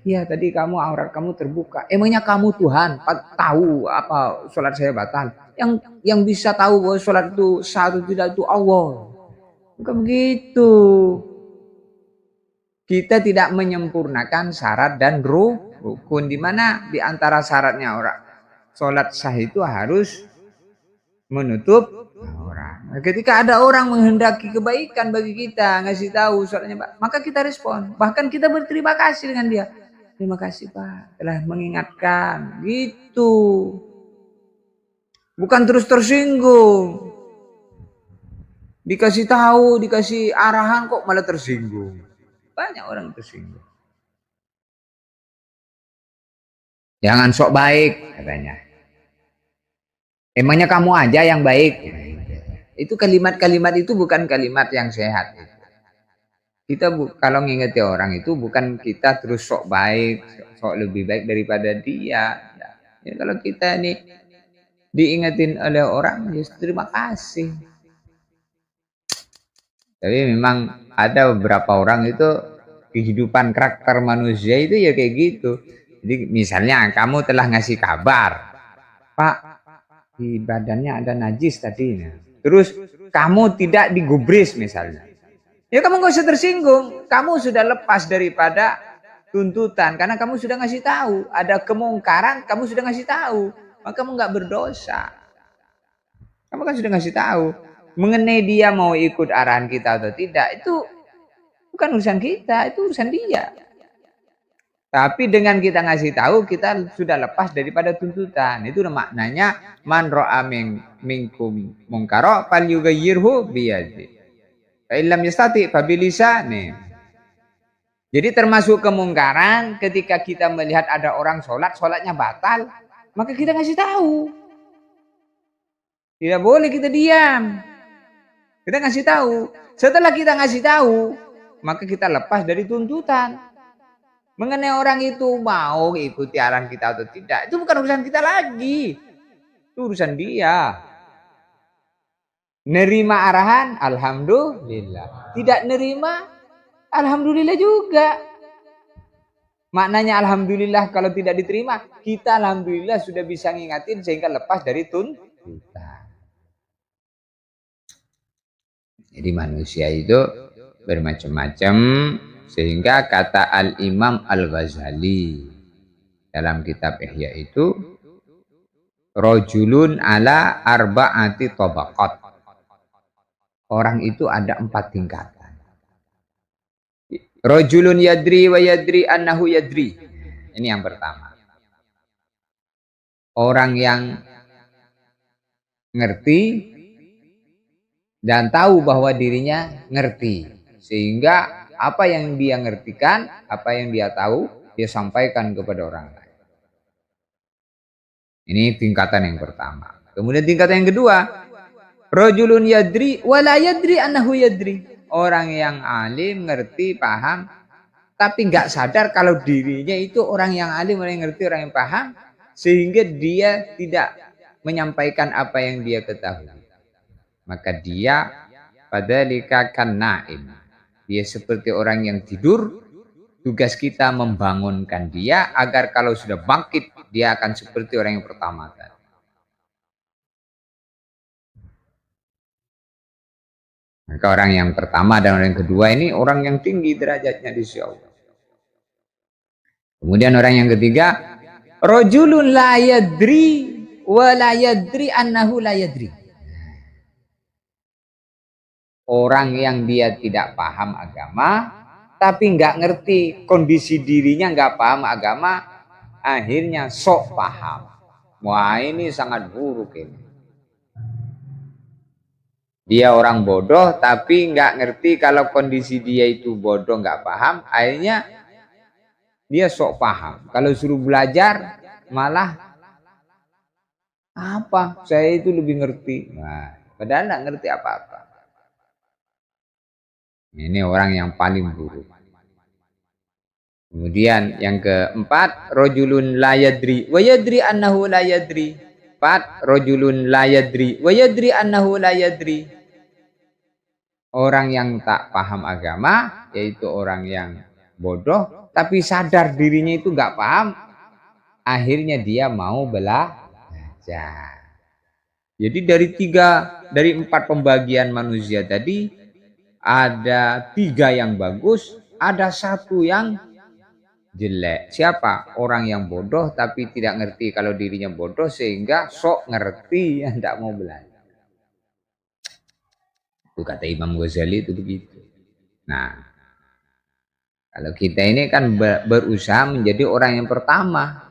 Speaker 2: Iya tadi kamu aurat kamu terbuka. Emangnya kamu Tuhan tahu apa sholat saya batal? Yang bisa tahu bahwa sholat itu sah atau tidak itu Allah. Bukan begitu. Kita tidak menyempurnakan syarat dan rukun, di mana di antara syaratnya orang sholat sah itu harus menutup aurat. Nah, ketika ada orang menghendaki kebaikan bagi kita, ngasih tahu sholatnya, maka kita respon. Bahkan kita berterima kasih dengan dia. Terima kasih Pak telah mengingatkan. Gitu. Bukan terus tersinggung. Dikasih tahu, dikasih arahan kok malah tersinggung. Banyak orang tersinggung. Jangan sok baik katanya. Emangnya kamu aja yang baik? Itu kalimat-kalimat itu bukan kalimat yang sehat. Kita kalau ngingeti orang itu bukan kita terus sok baik, sok lebih baik daripada dia. Ya, kalau kita ini diingetin oleh orang, ya terima kasih. Tapi memang ada beberapa orang itu kehidupan karakter manusia itu ya kayak gitu. Jadi misalnya kamu telah ngasih kabar, Pak, di badannya ada najis tadi. Terus kamu tidak digubris misalnya. Ya kamu gak usah tersinggung. Kamu sudah lepas daripada tuntutan. Karena kamu sudah ngasih tahu. Ada kemungkaran, kamu sudah ngasih tahu. Maka kamu gak berdosa. Kamu kan sudah ngasih tahu. Mengenai dia mau ikut arahan kita atau tidak, itu bukan urusan kita, itu urusan dia. Tapi dengan kita ngasih tahu, kita sudah lepas daripada tuntutan. Itu maknanya man ra'a minkum munkara falyughayyirhu biyadihi. Fa illam yastati fa bilisanihi. Jadi termasuk kemungkaran ketika kita melihat ada orang sholatnya batal, maka kita ngasih tahu. Tidak boleh kita diam. Kita ngasih tahu. Setelah kita ngasih tahu, maka kita lepas dari tuntutan. Mengenai orang itu mau ikuti arahan kita atau tidak, itu bukan urusan kita lagi. Itu urusan dia. Nerima arahan, alhamdulillah. Tidak nerima, alhamdulillah juga. Maknanya alhamdulillah kalau tidak diterima, kita alhamdulillah sudah bisa ngingatin sehingga lepas dari tuntutan. Jadi manusia itu bermacam-macam, sehingga kata Al-Imam Al-Ghazali dalam kitab Ihya itu, rajulun ala arba'ati tabaqat. Orang itu ada 4 tingkatan. Rajulun yadri wa yadri annahu yadri. Ini yang pertama. Orang yang ngerti dan tahu bahwa dirinya ngerti. Sehingga apa yang dia ngertikan, apa yang dia tahu, dia sampaikan kepada orang lain. Ini tingkatan yang pertama. Kemudian tingkatan yang kedua, rajulun yadri wa la yadri annahu yadri. Orang yang alim, ngerti, paham, tapi nggak sadar kalau dirinya itu orang yang alim, orang yang ngerti, orang yang paham, sehingga dia tidak menyampaikan apa yang dia ketahui. Maka dia fadzalika kan-naim. Dia seperti orang yang tidur. Tugas kita membangunkan dia agar kalau sudah bangkit dia akan seperti orang yang pertama tadi. Maka orang yang pertama dan orang yang kedua ini orang yang tinggi derajatnya di sisi Allah. Kemudian orang yang ketiga, rajulun la yadri wa la yadri annahu la yadri. Orang yang dia tidak paham agama, tapi nggak ngerti kondisi dirinya, nggak paham agama, akhirnya sok paham. Wah, ini sangat buruk ini. Dia orang bodoh tapi nggak ngerti kalau kondisi dia itu bodoh, nggak paham, akhirnya dia sok paham. Kalau suruh belajar malah apa? Saya itu lebih ngerti. Nah, padahal nggak ngerti apa-apa. Ini orang yang paling buruk. Kemudian yang keempat, rajulun la yadri wa yadri annahu la yadri. Empat, rajulun la yadri wa yadri annahu la yadri. Orang yang tak paham agama, yaitu orang yang bodoh, tapi sadar dirinya itu nggak paham, akhirnya dia mau belajar. Jadi dari empat pembagian manusia tadi, ada 3 yang bagus, ada 1 yang jelek. Siapa? Orang yang bodoh tapi tidak ngerti kalau dirinya bodoh sehingga sok ngerti yang tidak mau belajar. Itu kata Imam Ghazali itu begitu. Nah, kalau kita ini kan berusaha menjadi orang yang pertama.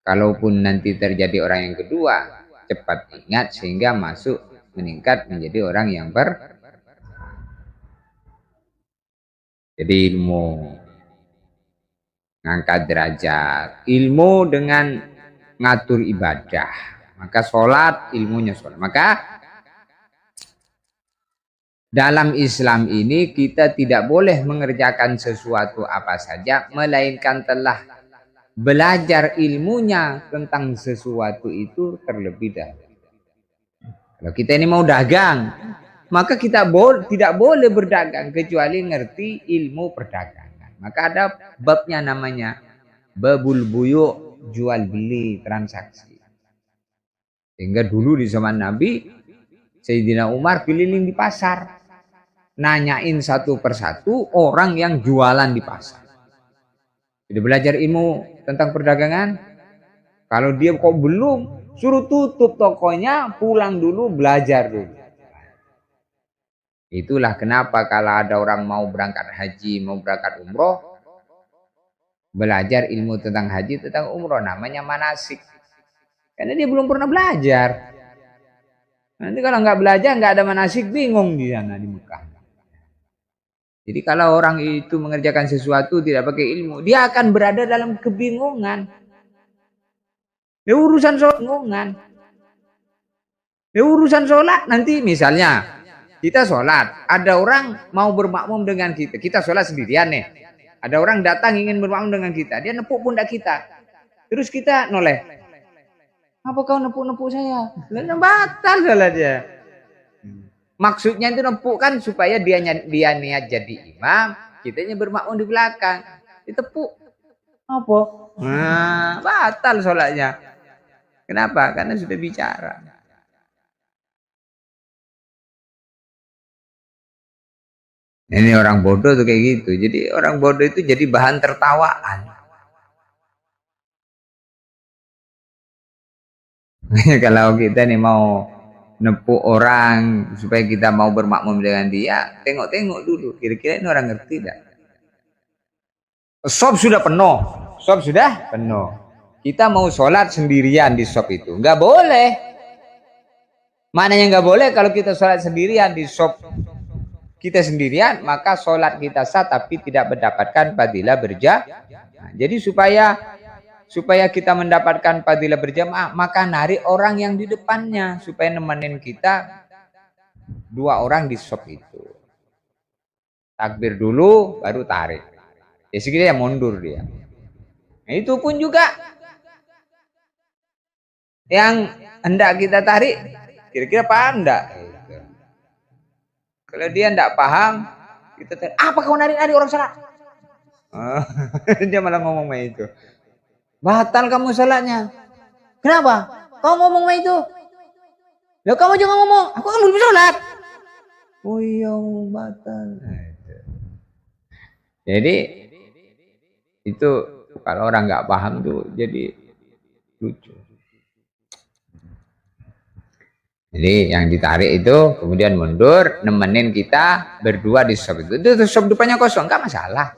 Speaker 2: Kalaupun nanti terjadi orang yang kedua, cepat ingat sehingga masuk meningkat menjadi orang yang jadi ilmu ngangkat derajat, ilmu dengan ngatur ibadah, maka sholat ilmunya sholat. Maka dalam Islam ini kita tidak boleh mengerjakan sesuatu apa saja, melainkan telah belajar ilmunya tentang sesuatu itu terlebih dahulu. Kalau kita ini mau dagang, maka kita tidak boleh berdagang kecuali ngerti ilmu perdagangan. Maka ada babnya namanya babul buyu, jual beli transaksi. Sehingga dulu di zaman Nabi, Sayyidina Umar keliling di pasar, nanyain satu persatu orang yang jualan di pasar. Jadi belajar ilmu tentang perdagangan. Kalau dia kok belum, suruh tutup tokonya, pulang dulu, belajar dulu. Itulah kenapa kalau ada orang mau berangkat haji, mau berangkat umroh, belajar ilmu tentang haji, tentang umroh, namanya manasik. Karena dia belum pernah belajar. Nanti kalau nggak belajar, nggak ada manasik, bingung di sana di Mekah. Jadi kalau orang itu mengerjakan sesuatu tidak pakai ilmu, dia akan berada dalam kebingungan. Ya urusan sholat nanti misalnya kita sholat, ada orang mau bermakmum dengan kita, kita sholat sendirian nih, ada orang datang ingin bermakmum dengan kita, dia nepuk pundak kita, terus kita noleh, apa kau nepuk saya? Batal sholatnya. Maksudnya itu nepuk kan supaya dia niat jadi imam, kitanya bermakmum di belakang, ditepuk apa? Nah, batal sholatnya. Kenapa? Karena sudah bicara. Ini orang bodoh tuh kayak gitu. Jadi orang bodoh itu jadi bahan tertawaan. Kalau kita nih mau nepuk orang supaya kita mau bermakmum dengan dia, tengok-tengok dulu. Kira-kira ini orang ngerti tidak? Shop sudah penuh. Kita mau sholat sendirian di shop itu. Nggak boleh. Maknanya nggak boleh kalau kita sholat sendirian di shop kita sendirian, maka sholat kita sah tapi tidak mendapatkan fadilah berjamaah. Nah, jadi supaya kita mendapatkan fadilah berjamaah, maka narik orang yang di depannya supaya nemenin kita 2 orang di shop itu. Takbir dulu baru tarik. Ya segitu ya mundur dia. Nah, itu pun juga yang hendak kita tarik, kira-kira paham enggak? Gitu. Kalau dia enggak paham, kita tarik, apa kau narik-narik orang salat? Dia malah ngomong itu. Batal kamu salatnya. Kenapa? Kau ngomong itu. Loh, kamu jangan ngomong, aku kan belum salat. Oh iya, batal. Nah, itu. Jadi itu kalau orang nggak paham tuh jadi lucu. Jadi yang ditarik itu kemudian mundur, nemenin kita berdua di shop itu. Itu shop depannya kosong, nggak masalah.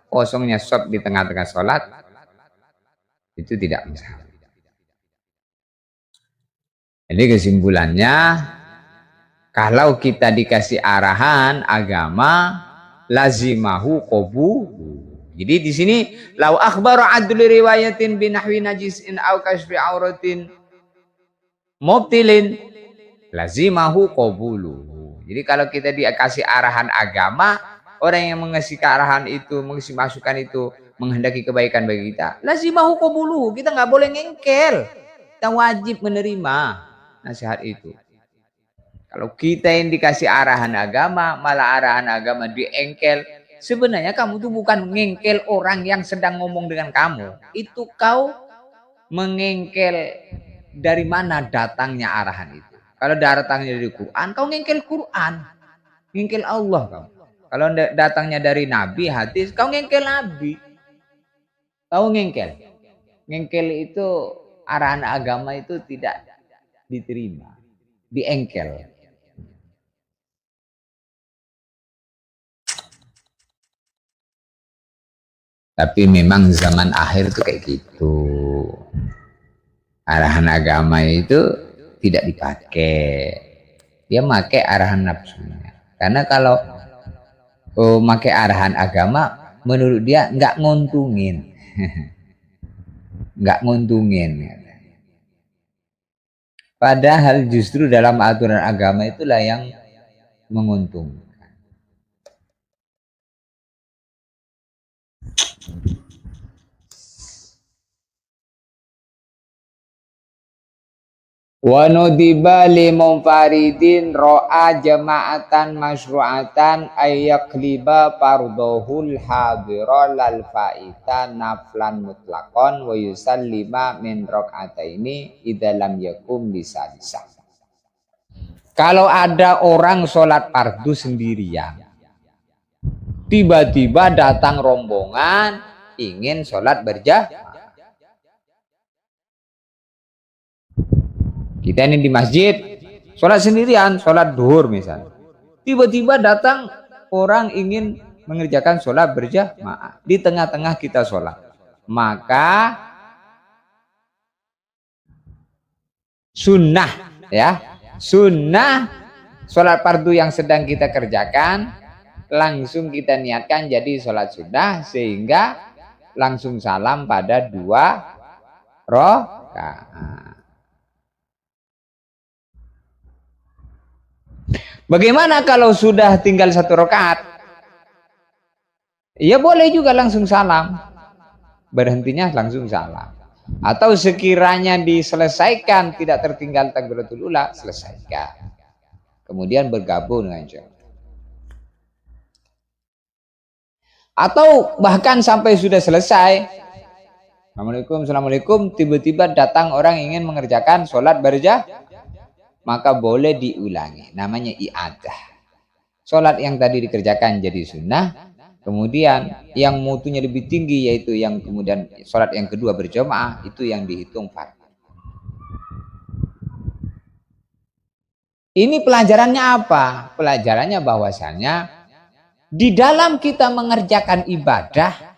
Speaker 2: Kosongnya shop di tengah-tengah sholat itu tidak masalah. Jadi kesimpulannya, kalau kita dikasih arahan agama, lazimahu qabulu. Jadi di sini lau akhbaru adlu riwayatin binahwi najisin au kashfi auratin mubtilin lazimahu qabulu. Jadi kalau kita dikasih arahan agama, orang yang mengasih arahan itu, mengasih masukan itu menghendaki kebaikan bagi kita, lazimahu qabulu. Kita nggak boleh ngengkel. Kita wajib menerima nasihat itu. Kalau kita yang dikasih arahan agama, malah arahan agama diengkel, sebenarnya kamu tuh bukan mengengkel orang yang sedang ngomong dengan kamu. Itu kau mengengkel dari mana datangnya arahan itu. Kalau datangnya dari Quran, kau ngengkel Quran. Ngengkel Allah kamu. Kalau datangnya dari Nabi, hadis, kau ngengkel Nabi. Kau ngengkel. Ngengkel itu arahan agama itu tidak diterima. Diengkel. Tapi memang zaman akhir tuh kayak gitu. Arahan agama itu tidak dipakai. Dia pakai arahan nafsunya. Karena kalau pakai arahan agama, menurut dia nggak nguntungin. Nggak nguntungin. Padahal justru dalam aturan agama itulah yang menguntungkan. Wa nudiba li munfaridin ra'a jama'atan masyru'atan ayyakliba fardhul hadira lal fa'ita naflan mutlaqan wa yusallima min rak'ataini idza lam yakum bisadisa. Kalau ada orang sholat fardu sendirian, tiba-tiba datang rombongan ingin sholat berjamaah. Kita ini di masjid, sholat sendirian, sholat duhur misalnya. Tiba-tiba datang orang ingin mengerjakan sholat berjamaah. Di tengah-tengah kita sholat. Maka sunnah, ya, sunnah sholat fardu yang sedang kita kerjakan, langsung kita niatkan jadi sholat sunnah, sehingga langsung salam pada 2 rakaat. Bagaimana kalau sudah tinggal 1 rakaat? Ya boleh juga langsung salam. Berhentinya langsung salam. Atau sekiranya diselesaikan, tidak tertinggal takbiratul ula, selesaikan. Kemudian bergabung dengan jamaah. Atau bahkan sampai sudah selesai, Assalamualaikum, Assalamualaikum, tiba-tiba datang orang ingin mengerjakan sholat berjamaah, maka boleh diulangi, namanya i'adah. Sholat yang tadi dikerjakan jadi sunnah, kemudian yang mutunya lebih tinggi, yaitu yang kemudian sholat yang kedua berjamaah, itu yang dihitung fardu. Ini pelajarannya apa? Pelajarannya bahwasanya di dalam kita mengerjakan ibadah,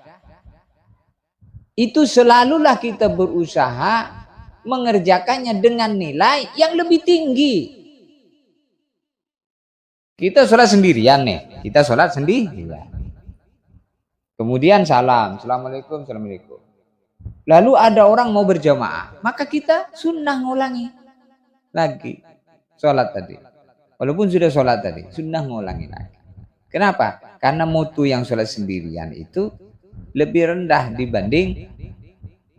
Speaker 2: itu selalulah kita berusaha mengerjakannya dengan nilai yang lebih tinggi. Kita sholat sendirian nih, kita sholat sendirian. Kemudian salam, Assalamualaikum, Assalamualaikum. Lalu ada orang mau berjamaah, maka kita sunnah ngulangi lagi sholat tadi. Walaupun sudah sholat tadi, sunnah ngulangi lagi. Kenapa? Karena mutu yang sholat sendirian itu lebih rendah dibanding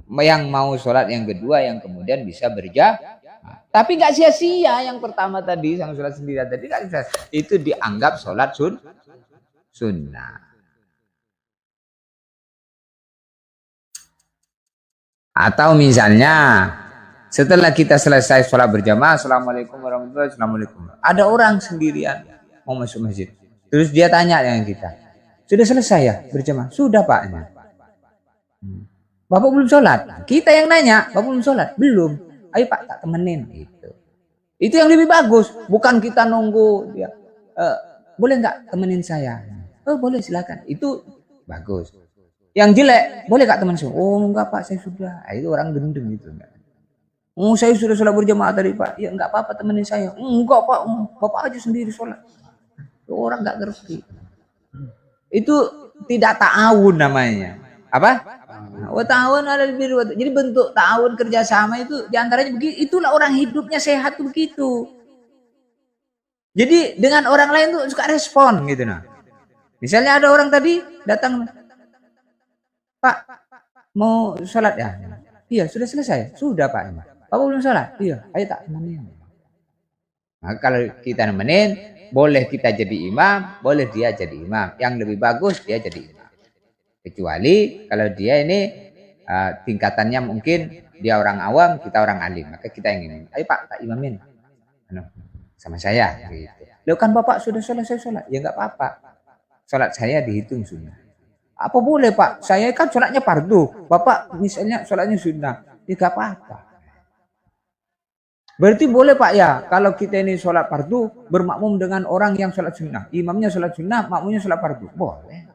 Speaker 2: Yang mau sholat yang kedua yang kemudian bisa berjamaah. Tapi nggak sia-sia yang pertama tadi, yang sholat sendirian tadi nggak sia. Itu dianggap sholat sunnah. Atau misalnya setelah kita selesai sholat berjamaah, assalamualaikum warahmatullahi wabarakatuh, assalamualaikum. Ada orang sendirian mau masuk masjid, terus dia tanya dengan kita, sudah selesai ya berjamaah? Sudah Pak. Bapak belum sholat. Kita yang nanya, Bapak belum sholat? Belum. Ayo Pak, tak temenin. Gitu. Itu yang lebih bagus. Bukan kita nunggu dia. Boleh nggak temenin saya? Oh boleh silakan. Itu bagus. Yang jelek, boleh nggak temenin saya? Oh enggak Pak, saya sudah. Itu orang gendeng itu. Oh saya sudah sholat berjamaah tadi Pak. Ya enggak apa-apa temenin saya. Enggak Pak, Bapak aja sendiri sholat. Orang nggak ngerti. Itu tidak ta'awun namanya. Apa? Ta'awun ala birri wa taqwa. Jadi bentuk ta'awun kerjasama itu diantaranya begitu. Itulah orang hidupnya sehat tuh begitu. Jadi dengan orang lain tuh suka respon gitu nah. Misalnya ada orang tadi datang, Pak mau sholat ya? Iya sudah selesai. Sudah Pak. Bapak belum sholat? Iya. Ayo tak temenin. Nah, kalau kita nemenin, boleh kita jadi imam, boleh dia jadi imam. Yang lebih bagus dia jadi imam. Kecuali kalau dia ini tingkatannya mungkin dia orang awam, kita orang alim, maka kita ingin, ayo Pak, tak imamin sama saya. Gitu. Loh kan Bapak sudah selesai sholat, ya nggak apa-apa. Sholat saya dihitung sunnah. Apa boleh Pak? Saya kan sholatnya fardu, Bapak misalnya sholatnya sunnah, ya nggak apa-apa. Berarti boleh Pak ya, kalau kita ini sholat fardu bermakmum dengan orang yang sholat sunnah, imamnya sholat sunnah, makmumnya sholat fardu, boleh.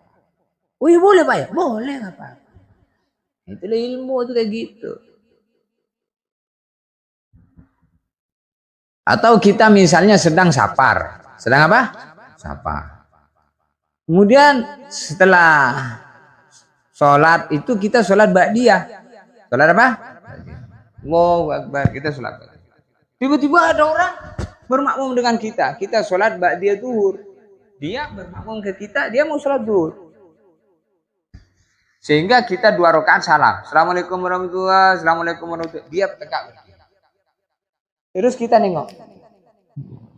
Speaker 2: Oh iya boleh Pak ya? Boleh nggak Pak? Itulah ilmu itu kayak gitu. Atau kita misalnya sedang safar. Sedang apa? Safar. Kemudian setelah sholat itu kita sholat ba'diyah. Sholat apa? Allahu Akbar. Kita sholat ba'diyah. Tiba-tiba ada orang bermakmum dengan kita. Kita sholat ba'diyah zuhur. Dia bermakmum ke kita, dia mau sholat zuhur. Sehingga kita 2 rakaat salam. Assalamualaikum warahmatullahi wabarakatuh. Assalamualaikum warahmatullahi wabarakatuh. Dia tegak. Terus kita nengok.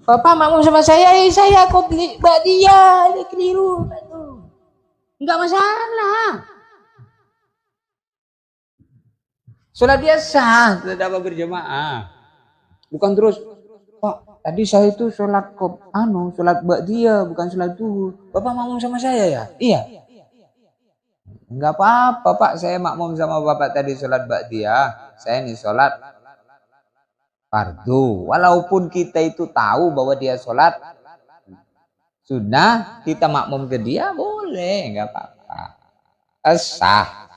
Speaker 2: Bapak makmum sama saya kok ba'diyah, dia keliru. Enggak masalah. Sholat dia sah, tidak apa berjamaah. Bukan terus, Pak, tadi saya itu sholat sholat ba'diyah, bukan sholat zuhur. Bapak makmum sama saya ya? Iya. Enggak apa-apa Pak, saya makmum sama Bapak tadi sholat ba'diyah, saya ini sholat fardu. Walaupun kita itu tahu bahwa dia sholat sunnah, kita makmum ke dia boleh, enggak apa-apa. Sah.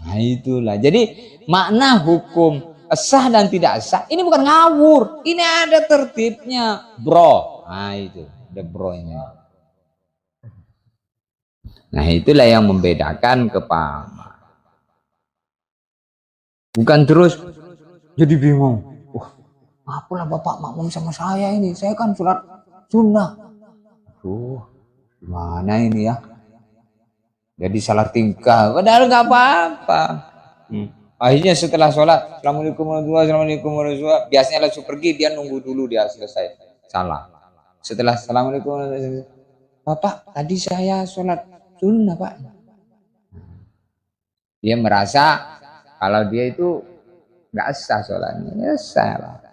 Speaker 2: Nah itulah. Jadi makna hukum sah dan tidak sah ini bukan ngawur, ini ada tertibnya, bro. Nah itu, ada bro-nya. Nah itulah yang membedakan kepahaman. Bukan terus jadi bingung. Apalah Bapak makmum sama saya ini, saya kan sholat sunnah. Gimana ini ya? Jadi salah tingkah, padahal nggak apa-apa. Akhirnya setelah sholat, Assalamualaikum warahmatullahi wabarakatuh. Biasanya langsung pergi, dia nunggu dulu dia selesai salah. Setelah Assalamualaikum warahmatullahi wabarakatuh, Bapak tadi saya sholat sunnah Pak. Dia merasa kalau dia itu nggak sah sholatnya, ya sah.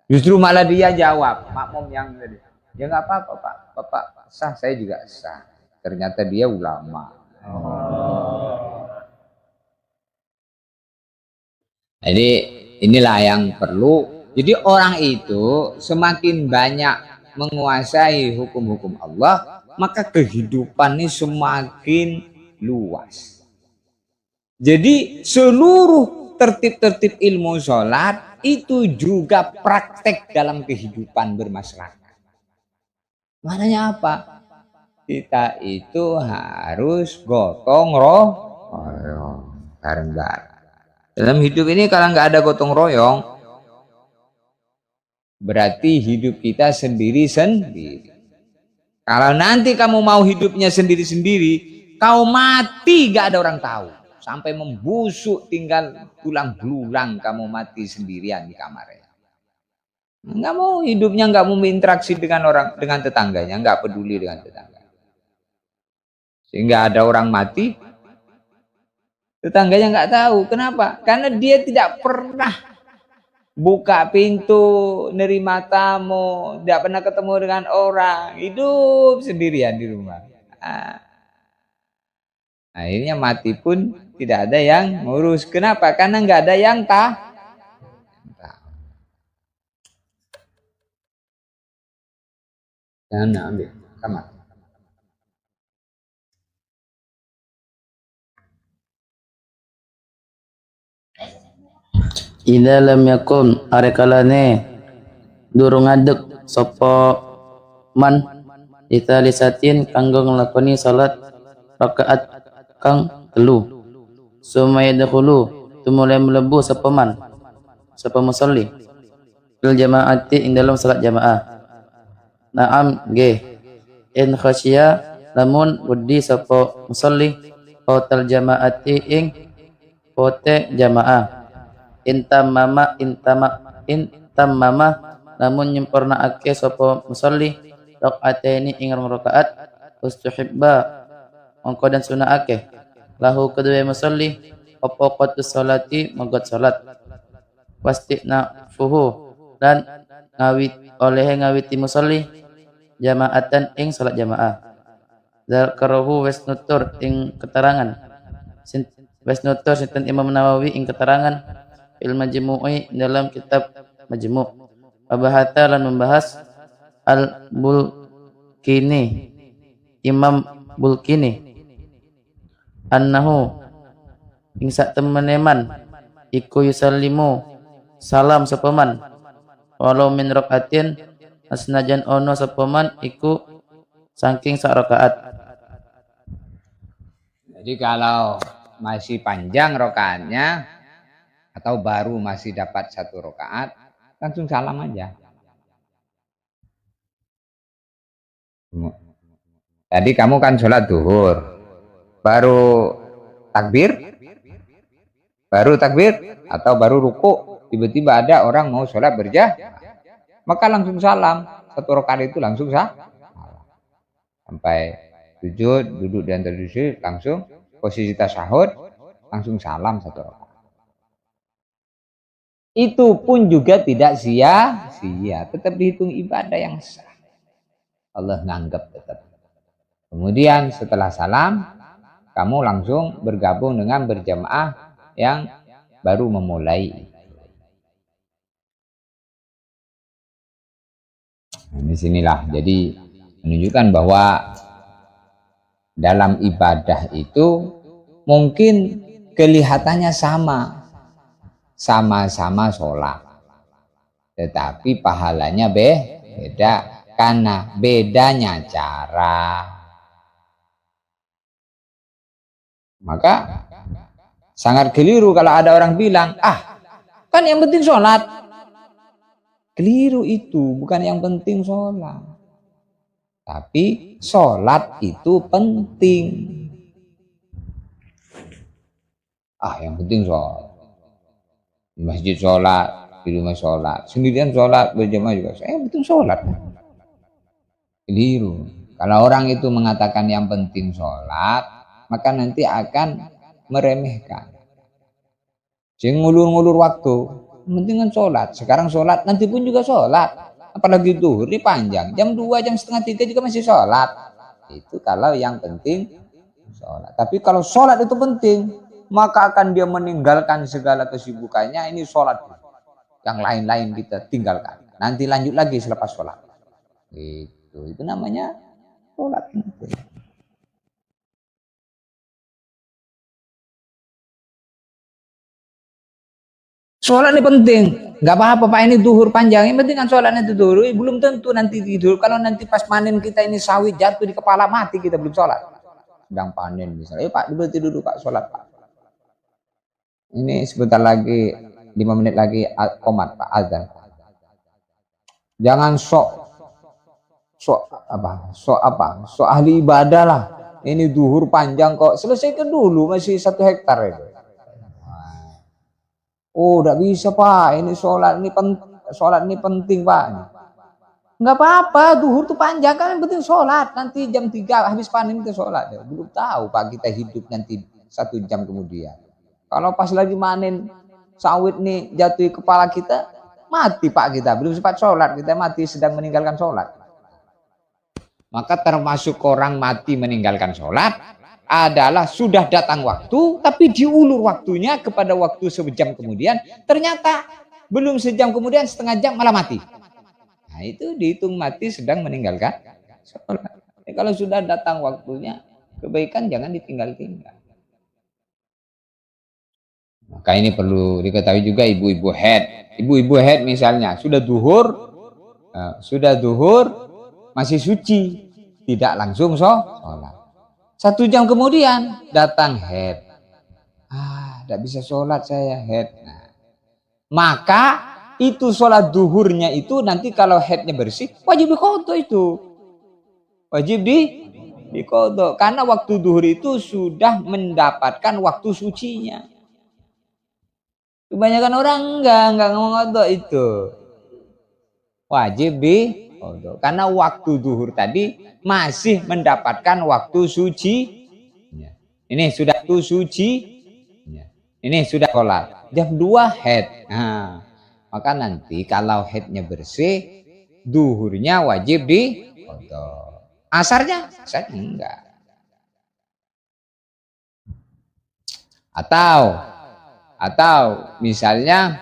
Speaker 2: Justru malah dia jawab, makmum yang tadi, ya nggak apa-apa Pak, Bapak sah, saya juga sah. Ternyata dia ulama. Jadi inilah yang perlu. Jadi orang itu semakin banyak menguasai hukum-hukum Allah, maka kehidupan ini semakin luas. Jadi seluruh tertib-tertib ilmu sholat itu juga praktek dalam kehidupan bermasyarakat. Maknanya apa? Kita itu harus gotong royong, bareng-bareng. Dalam hidup ini kalau nggak ada gotong royong, berarti hidup kita sendiri-sendiri. Kalau nanti kamu mau hidupnya sendiri-sendiri, kau mati gak ada orang tahu. sampai membusuk, tinggal tulang belulang kamu mati sendirian di kamarnya. Nggak mau hidupnya, nggak mau berinteraksi dengan orang, dengan tetangganya, nggak peduli dengan tetangga. Sehingga ada orang mati, tetangganya nggak tahu. Kenapa? Karena dia tidak pernah buka pintu, nerima tamu, tidak pernah ketemu dengan orang, hidup sendirian di rumah. Akhirnya mati pun tidak ada yang ngurus. Kenapa? Karena nggak ada yang tahu. Jangan ambil kamar.
Speaker 3: Idza lam yakun arekalane durung ngadeg sapa man italisatin kanggo nglakoni salat rakaat kang telu sumaya dahulu tumulai mlebu sapa man sapa musalli fil jamaati ing dalam salat jamaah. Naam nggih, in khasya lamun wedi sapa musalli pautal jamaati ing pote jamaah. Intamama namun nyempurnaake sapa musalli rakaataini ing rakaat ustuhibba mongko dan sunahake lahu kedua musalli apa qatus salati magot salat wastina fuhu dan ngawiti musalli jamaatan ing salat jamaah. Zakarahu wasnutur ing keterangan wasnutur sinten Imam Nawawi ing keterangan fil majmu'i dalam kitab majmu'. Wabahata lan membahas al Bulkini Imam Bulkini annahu ing sak temeneman iku yusallimu salam sapaman walau min rakaatin asnajan ono sapaman iku saking sak rakaat.
Speaker 2: Jadi kalau masih panjang rakaatnya atau baru masih dapat 1 rakaat, langsung salam aja. Jadi kamu kan sholat duhur, baru takbir atau baru ruku, tiba-tiba ada orang mau sholat berjamaah, maka langsung salam. 1 rakaat itu langsung sampai sujud, duduk di antara sujud, langsung posisi tasyahud, langsung salam 1 rakaat. Itu pun juga tidak sia-sia, tetap dihitung ibadah yang sah. Allah nganggap tetap. Kemudian setelah salam, kamu langsung bergabung dengan berjamaah yang baru memulai. Nah, di sinilah jadi menunjukkan bahwa dalam ibadah itu mungkin kelihatannya sama-sama sholat, tetapi pahalanya beda karena bedanya cara. Maka sangat keliru kalau ada orang bilang, kan yang penting sholat. Keliru itu, bukan yang penting sholat, tapi sholat itu penting. Yang penting sholat. Di masjid sholat, di rumah sholat, sendirian sholat, berjamaah juga. Betul sholat. Keliru. Kalau orang itu mengatakan yang penting sholat, maka nanti akan meremehkan. Jangan ngulur-ngulur waktu. Penting sholat. Sekarang sholat, nanti pun juga sholat. Apalagi zuhur ini panjang. Jam 2, jam setengah 3 juga masih sholat. Itu kalau yang penting sholat. Tapi kalau sholat itu penting, maka akan dia meninggalkan segala kesibukannya. Ini sholat. Yang lain-lain kita tinggalkan. Nanti lanjut lagi selepas sholat. Itu namanya sholat. Sholat ini penting. Nggak apa-apa Pak, ini duhur panjang. Yang penting kan sholatnya itu duhur. Belum tentu nanti tidur. Kalau nanti pas panen kita ini sawit jatuh di kepala, mati kita belum sholat. Sedang panen misalnya. Pak, berhenti dulu Pak, sholat Pak. Ini sebentar lagi, 5 menit lagi qomat Pak, azan. Jangan sok ahli ibadah lah. Ini duhur panjang kok. Selesaikan dulu, masih 1 hektar itu. Oh, tidak bisa Pak. Ini sholat ini penting Pak. Enggak apa-apa, duhur itu panjang kan, yang penting sholat. Nanti jam 3 habis panen kita sholat. Belum tahu Pak kita hidup nanti 1 jam kemudian. Kalau pas lagi manen sawit nih jatuh di kepala kita, mati Pak kita. Belum sempat sholat, kita mati sedang meninggalkan sholat. Maka termasuk orang mati meninggalkan sholat adalah sudah datang waktu, tapi diulur waktunya kepada waktu sejam kemudian, ternyata belum sejam kemudian, setengah jam malah mati. Nah itu dihitung mati sedang meninggalkan sholat. Kalau sudah datang waktunya, kebaikan jangan ditinggal-tinggal. Maka ini perlu diketahui juga ibu-ibu haid. Ibu-ibu haid misalnya sudah duhur, masih suci, tidak langsung sholat. 1 jam kemudian datang haid. Tidak bisa sholat saya haid. Nah, maka itu sholat duhurnya itu nanti kalau haidnya bersih, wajib diqodho itu. Wajib diqodho. Karena waktu duhur itu sudah mendapatkan waktu sucinya. Kebanyakan orang enggak ngodho itu. Wajib diqodho. Karena waktu duhur tadi masih mendapatkan waktu suci. Ini sudah waktu suci. Ini sudah sholat. Jam 2 haid. Nah, maka nanti kalau haidnya bersih, duhurnya wajib diqodho. Asarnya enggak. Atau misalnya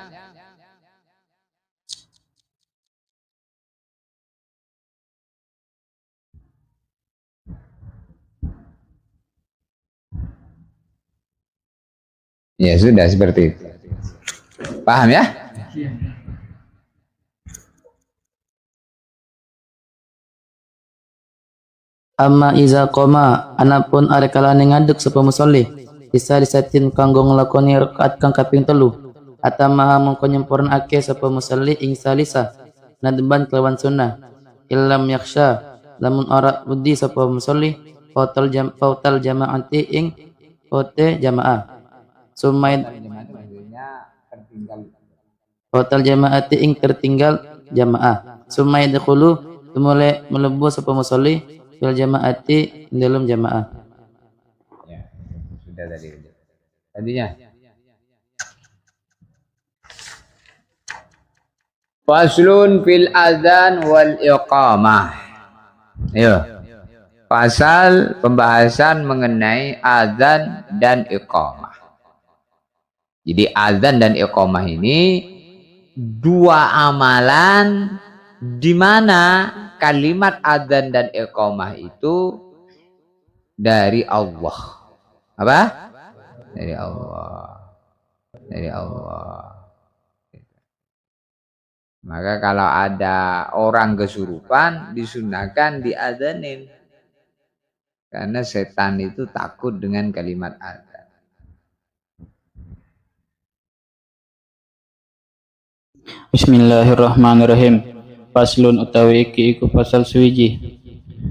Speaker 2: ya sudah seperti itu. Paham ya?
Speaker 3: Amma iza qoma anapun are kalane ngadeg sapa musolli bisa disatin kanggo nglakoni rakaat kang kaping 3 atama mongko nyempurnake sapa musolli ing salisa nadban kelawan sunnah illam yakhsha lamun ora wedi sapa musolli pautal jamaati ing pote jamaah sumaid pautal jamaati ing tertinggal jamaah sumaid khulu tumule melebu sapa musolli fil jamaati dalam jamaah.
Speaker 2: Ya, sudah tadi. Tadinya. Faslun fil adzan wal iqamah. Ayo. Pasal pembahasan mengenai adzan dan iqamah. Jadi adzan dan iqamah ini 2 amalan di mana kalimat adzan dan iqamah itu dari Allah. Apa? Dari Allah. Dari Allah. Maka kalau ada orang kesurupan disunahkan diadzanin. Karena setan itu takut dengan kalimat adzan.
Speaker 4: Bismillahirrahmanirrahim. Faslun utawi iki iku pasal suwiji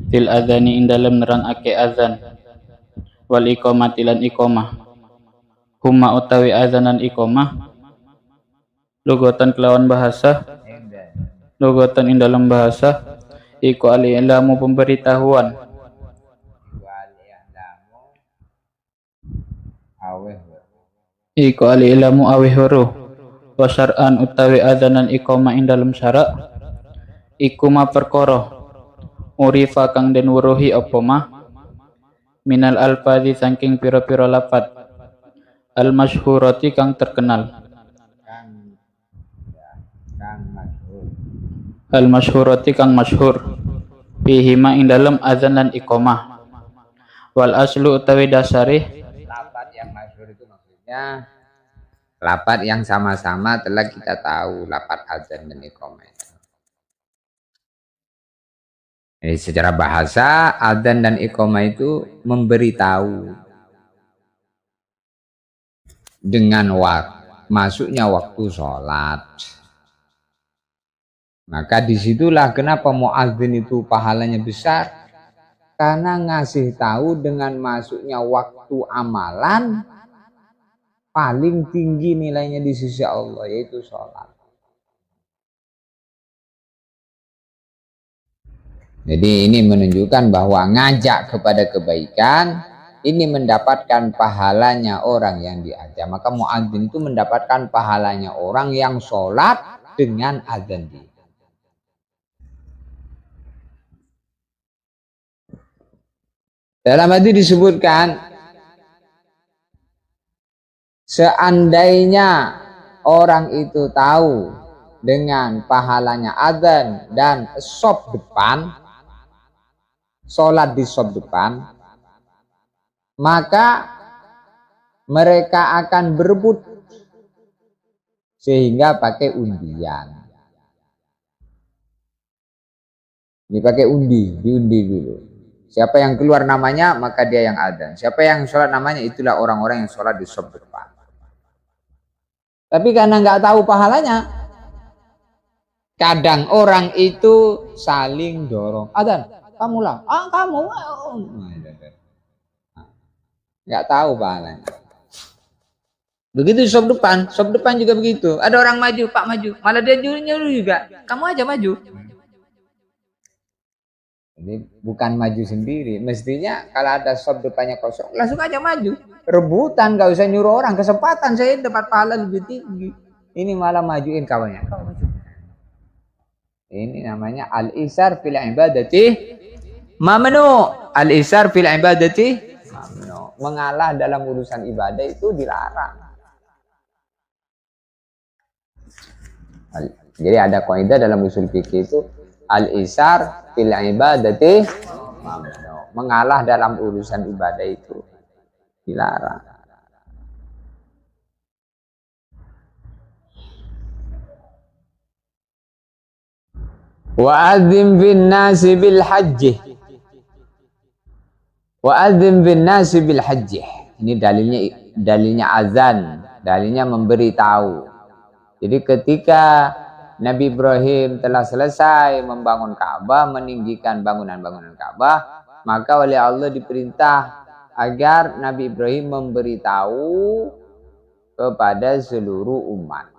Speaker 4: fil adzani ing dalem nerangake azan wal iqamati lan iqamah. Huma utawi azanan iqamah lugotan kelawan bahasa lugotan ing dalam bahasa iku al-i'lamu pemberitahuan iku al-i'lamu aweh weruh wa syar'an utawi azanan iqamah ing dalam syarak iku ma perkara urifa kang den weruhi apa mah minal alfazi saking pira-pira lafat al masyhurati kang terkenal al masyhurati kang masyhur fihi ma ing dalem azan lan iqamah wal aslu utawi dasare
Speaker 2: Lafat yang masyhur itu maksudnya lafat yang sama-sama telah kita tahu lafat azan dan iqamah. Jadi secara bahasa adzan dan iqamah itu memberitahu dengan masuknya waktu sholat. Maka disitulah kenapa muadzin itu pahalanya besar. Karena ngasih tahu dengan masuknya waktu amalan paling tinggi nilainya di sisi Allah, yaitu sholat. Jadi ini menunjukkan bahwa ngajak kepada kebaikan ini mendapatkan pahalanya orang yang diajak. Maka muadzin itu mendapatkan pahalanya orang yang sholat dengan azan dia. Dalam hadis disebutkan, seandainya orang itu tahu dengan pahalanya azan dan shop depan, sholat di shop depan, maka mereka akan berebut sehingga pakai undian. Ini pakai diundi dulu. Siapa yang keluar namanya, maka dia yang adzan. Siapa yang sholat namanya, itulah orang-orang yang sholat di shop depan. Tapi karena nggak tahu pahalanya, kadang orang itu saling dorong. Adzan, kamulah. Kamu. Nggak tahu pahalanya. Begitu di shop depan juga begitu. Ada orang maju, Pak maju. Malah dia nyuruh juga. Kamu aja maju. Ini bukan maju sendiri. Mestinya kalau ada shop depannya kosong, langsung aja maju. Rebutan, gak usah nyuruh orang. Kesempatan saya dapat pahala lebih tinggi. Ini malah majuin kawannya. Ini namanya al-isar fil ibadati mamnu. Al-isar fil ibadati mamnu. Mengalah dalam urusan ibadah itu dilarang. Jadi ada kaidah dalam usul fikih itu al-isar fil ibadati mamnu. Mengalah dalam urusan ibadah itu dilarang. Wa adzim bin nasi bil hajj. Wa adzim bin nasi bil hajj. Ini dalilnya azan, dalilnya memberi tahu. Jadi ketika Nabi Ibrahim telah selesai membangun Ka'bah, meninggikan bangunan-bangunan Ka'bah, maka oleh Allah diperintah agar Nabi Ibrahim memberitahu kepada seluruh umat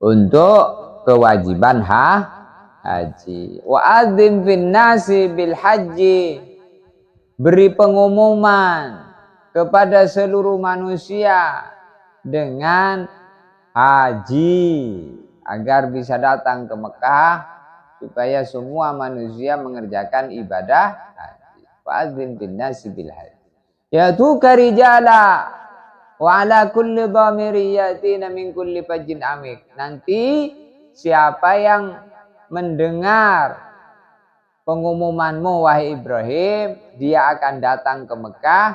Speaker 2: untuk kewajiban haji. Wa adzim fin nasi bil haji. Beri pengumuman kepada seluruh manusia dengan haji agar bisa datang ke Mekah supaya semua manusia mengerjakan ibadah haji. Fa'adzim bin nasi bil haji. Yatuka rijala wa ala kulli dhamiri yatina min kulli fajjin amik. Nanti siapa yang mendengar pengumumanmu wahai Ibrahim, dia akan datang ke Mekah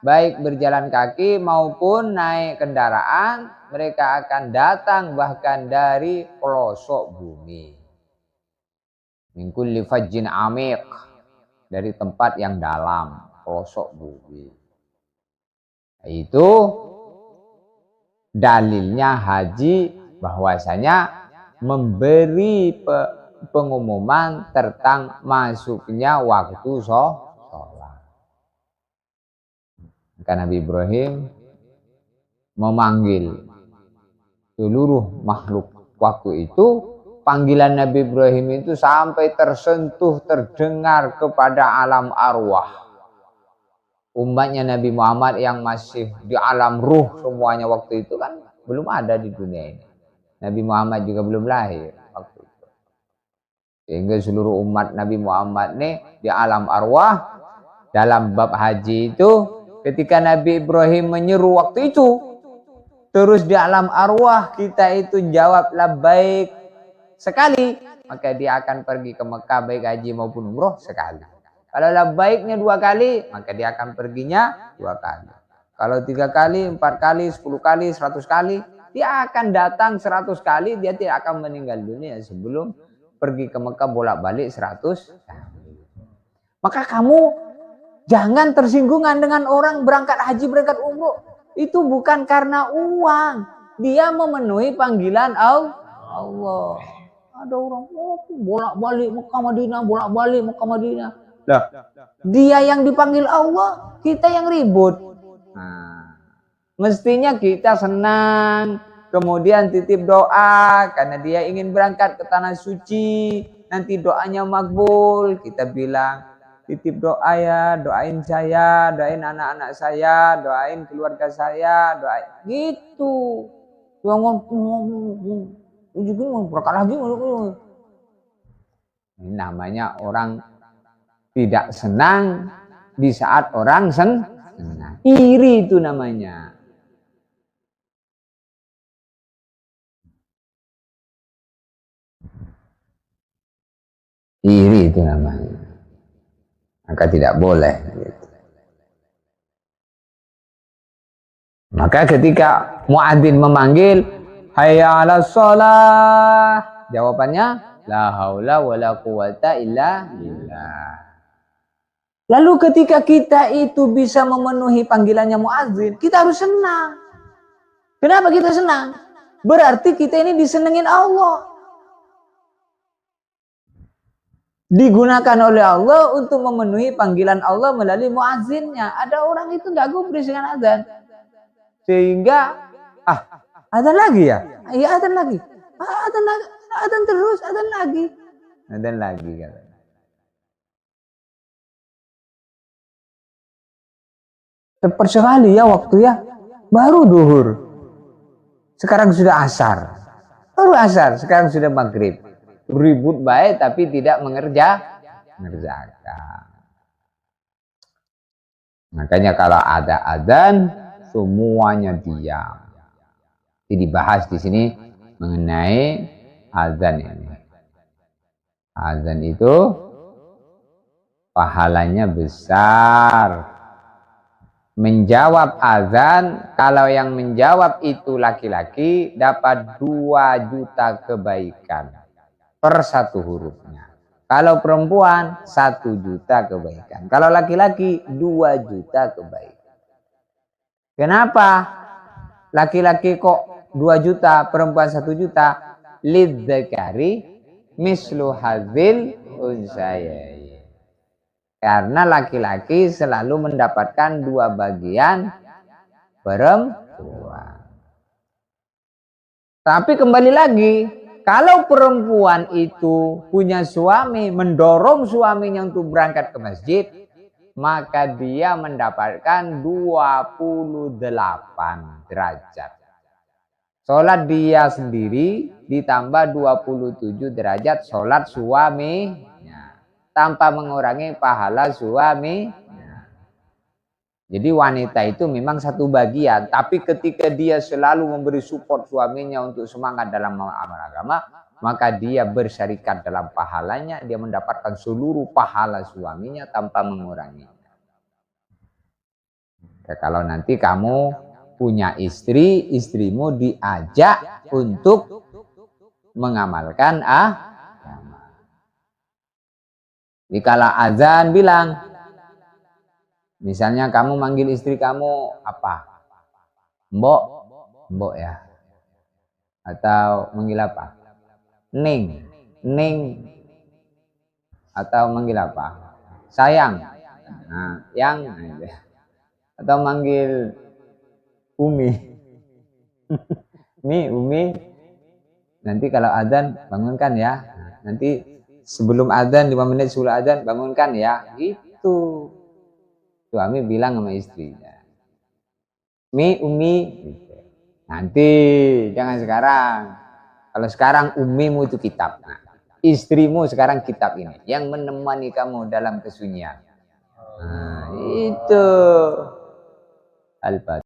Speaker 2: baik berjalan kaki maupun naik kendaraan. Mereka akan datang bahkan dari pelosok bumi. Min kulli fajjin amiq, dari tempat yang dalam, pelosok bumi. Itu dalilnya haji, bahwasanya memberi pengumuman tentang masuknya waktu sholat. Maka Nabi Ibrahim memanggil seluruh makhluk waktu itu. Panggilan Nabi Ibrahim itu sampai tersentuh, terdengar kepada alam arwah. Umatnya Nabi Muhammad yang masih di alam ruh semuanya waktu itu kan belum ada di dunia ini. Nabi Muhammad juga belum lahir waktu itu. Sehingga seluruh umat Nabi Muhammad nih di alam arwah. Dalam bab haji itu, ketika Nabi Ibrahim menyeru waktu itu, terus di alam arwah kita itu jawab labbaik sekali, maka dia akan pergi ke Mekah baik haji maupun umroh sekali. Kalau labbaiknya 2 kali, maka dia akan perginya 2 kali. Kalau 3 kali, 4 kali, 10 kali, 100 kali, dia akan datang 100 kali, dia tidak akan meninggal dunia sebelum pergi ke Mekah bolak-balik 100 kali. Maka kamu jangan tersinggungan dengan orang berangkat haji, berangkat umroh. Itu bukan karena uang. Dia memenuhi panggilan Allah. Ada orang bolak-balik Mekah Madinah, bolak-balik Mekah Madinah. Lah, dia yang dipanggil Allah, kita yang ribut. Nah, mestinya kita senang, kemudian titip doa karena dia ingin berangkat ke tanah suci, nanti doanya makbul. Kita bilang, titip doa ya, doain saya, doain anak-anak saya, doain keluarga saya, doain gitu. Ini namanya orang tidak senang di saat orang senang. Iri itu namanya. Iri itu namanya. Maka tidak boleh. Maka ketika muadzin memanggil, hayya 'alas shalah, jawabannya la haula wala quwata illa billah. Lalu ketika kita itu bisa memenuhi panggilannya muadzin, kita harus senang. Kenapa kita senang? Berarti kita ini disenengin Allah. Digunakan oleh Allah untuk memenuhi panggilan Allah melalui muazzinnya. Ada orang itu nggak gubris dengan azan. Sehingga, azan lagi ya? Iya azan lagi. Azan lagi. Azan terus, azan lagi. Azan lagi. Cepat sekali ya waktu ya. Baru duhur. Sekarang sudah asar. Baru asar, sekarang sudah maghrib. Ribut baik tapi tidak mengerjakan. Makanya kalau ada adzan semuanya diam. Jadi dibahas di sini mengenai adzan ini. Adzan itu pahalanya besar. Menjawab azan, kalau yang menjawab itu laki-laki dapat 2 juta kebaikan per 1 hurufnya. Kalau perempuan 1 juta kebaikan. Kalau laki-laki 2 juta kebaikan. Kenapa? Laki-laki kok 2 juta, perempuan 1 juta? Lidzakari mislu hadzil unsayayn. Karena laki-laki selalu mendapatkan 2 bagian perempuan. Tapi kembali lagi, kalau perempuan itu punya suami, mendorong suaminya untuk berangkat ke masjid, maka dia mendapatkan 28 derajat. Sholat dia sendiri ditambah 27 derajat sholat suami. Tanpa mengurangi pahala suami. Jadi wanita itu memang satu bagian, tapi ketika dia selalu memberi support suaminya untuk semangat dalam amal agama, maka dia bersyarikat dalam pahalanya, dia mendapatkan seluruh pahala suaminya tanpa mengurangi. Kalau nanti kamu punya istri, istrimu diajak untuk mengamalkan Jadi kalau azan bilang, misalnya kamu manggil istri kamu apa? Mbok, mbok ya. Atau manggil apa? Ning, ning. Atau manggil apa? Sayang. Nah, yang. Atau manggil Umi. Umi. Nanti kalau azan bangunkan ya. Nanti sebelum adzan 5 menit sebelum adzan bangunkan ya, gitu. Suami bilang sama istrinya, Umi, gitu. Nanti jangan sekarang. Kalau sekarang umimu itu kitab, nah, istrimu sekarang kitab ini yang menemani kamu dalam kesunyian. Nah, itu Al-Fatihah.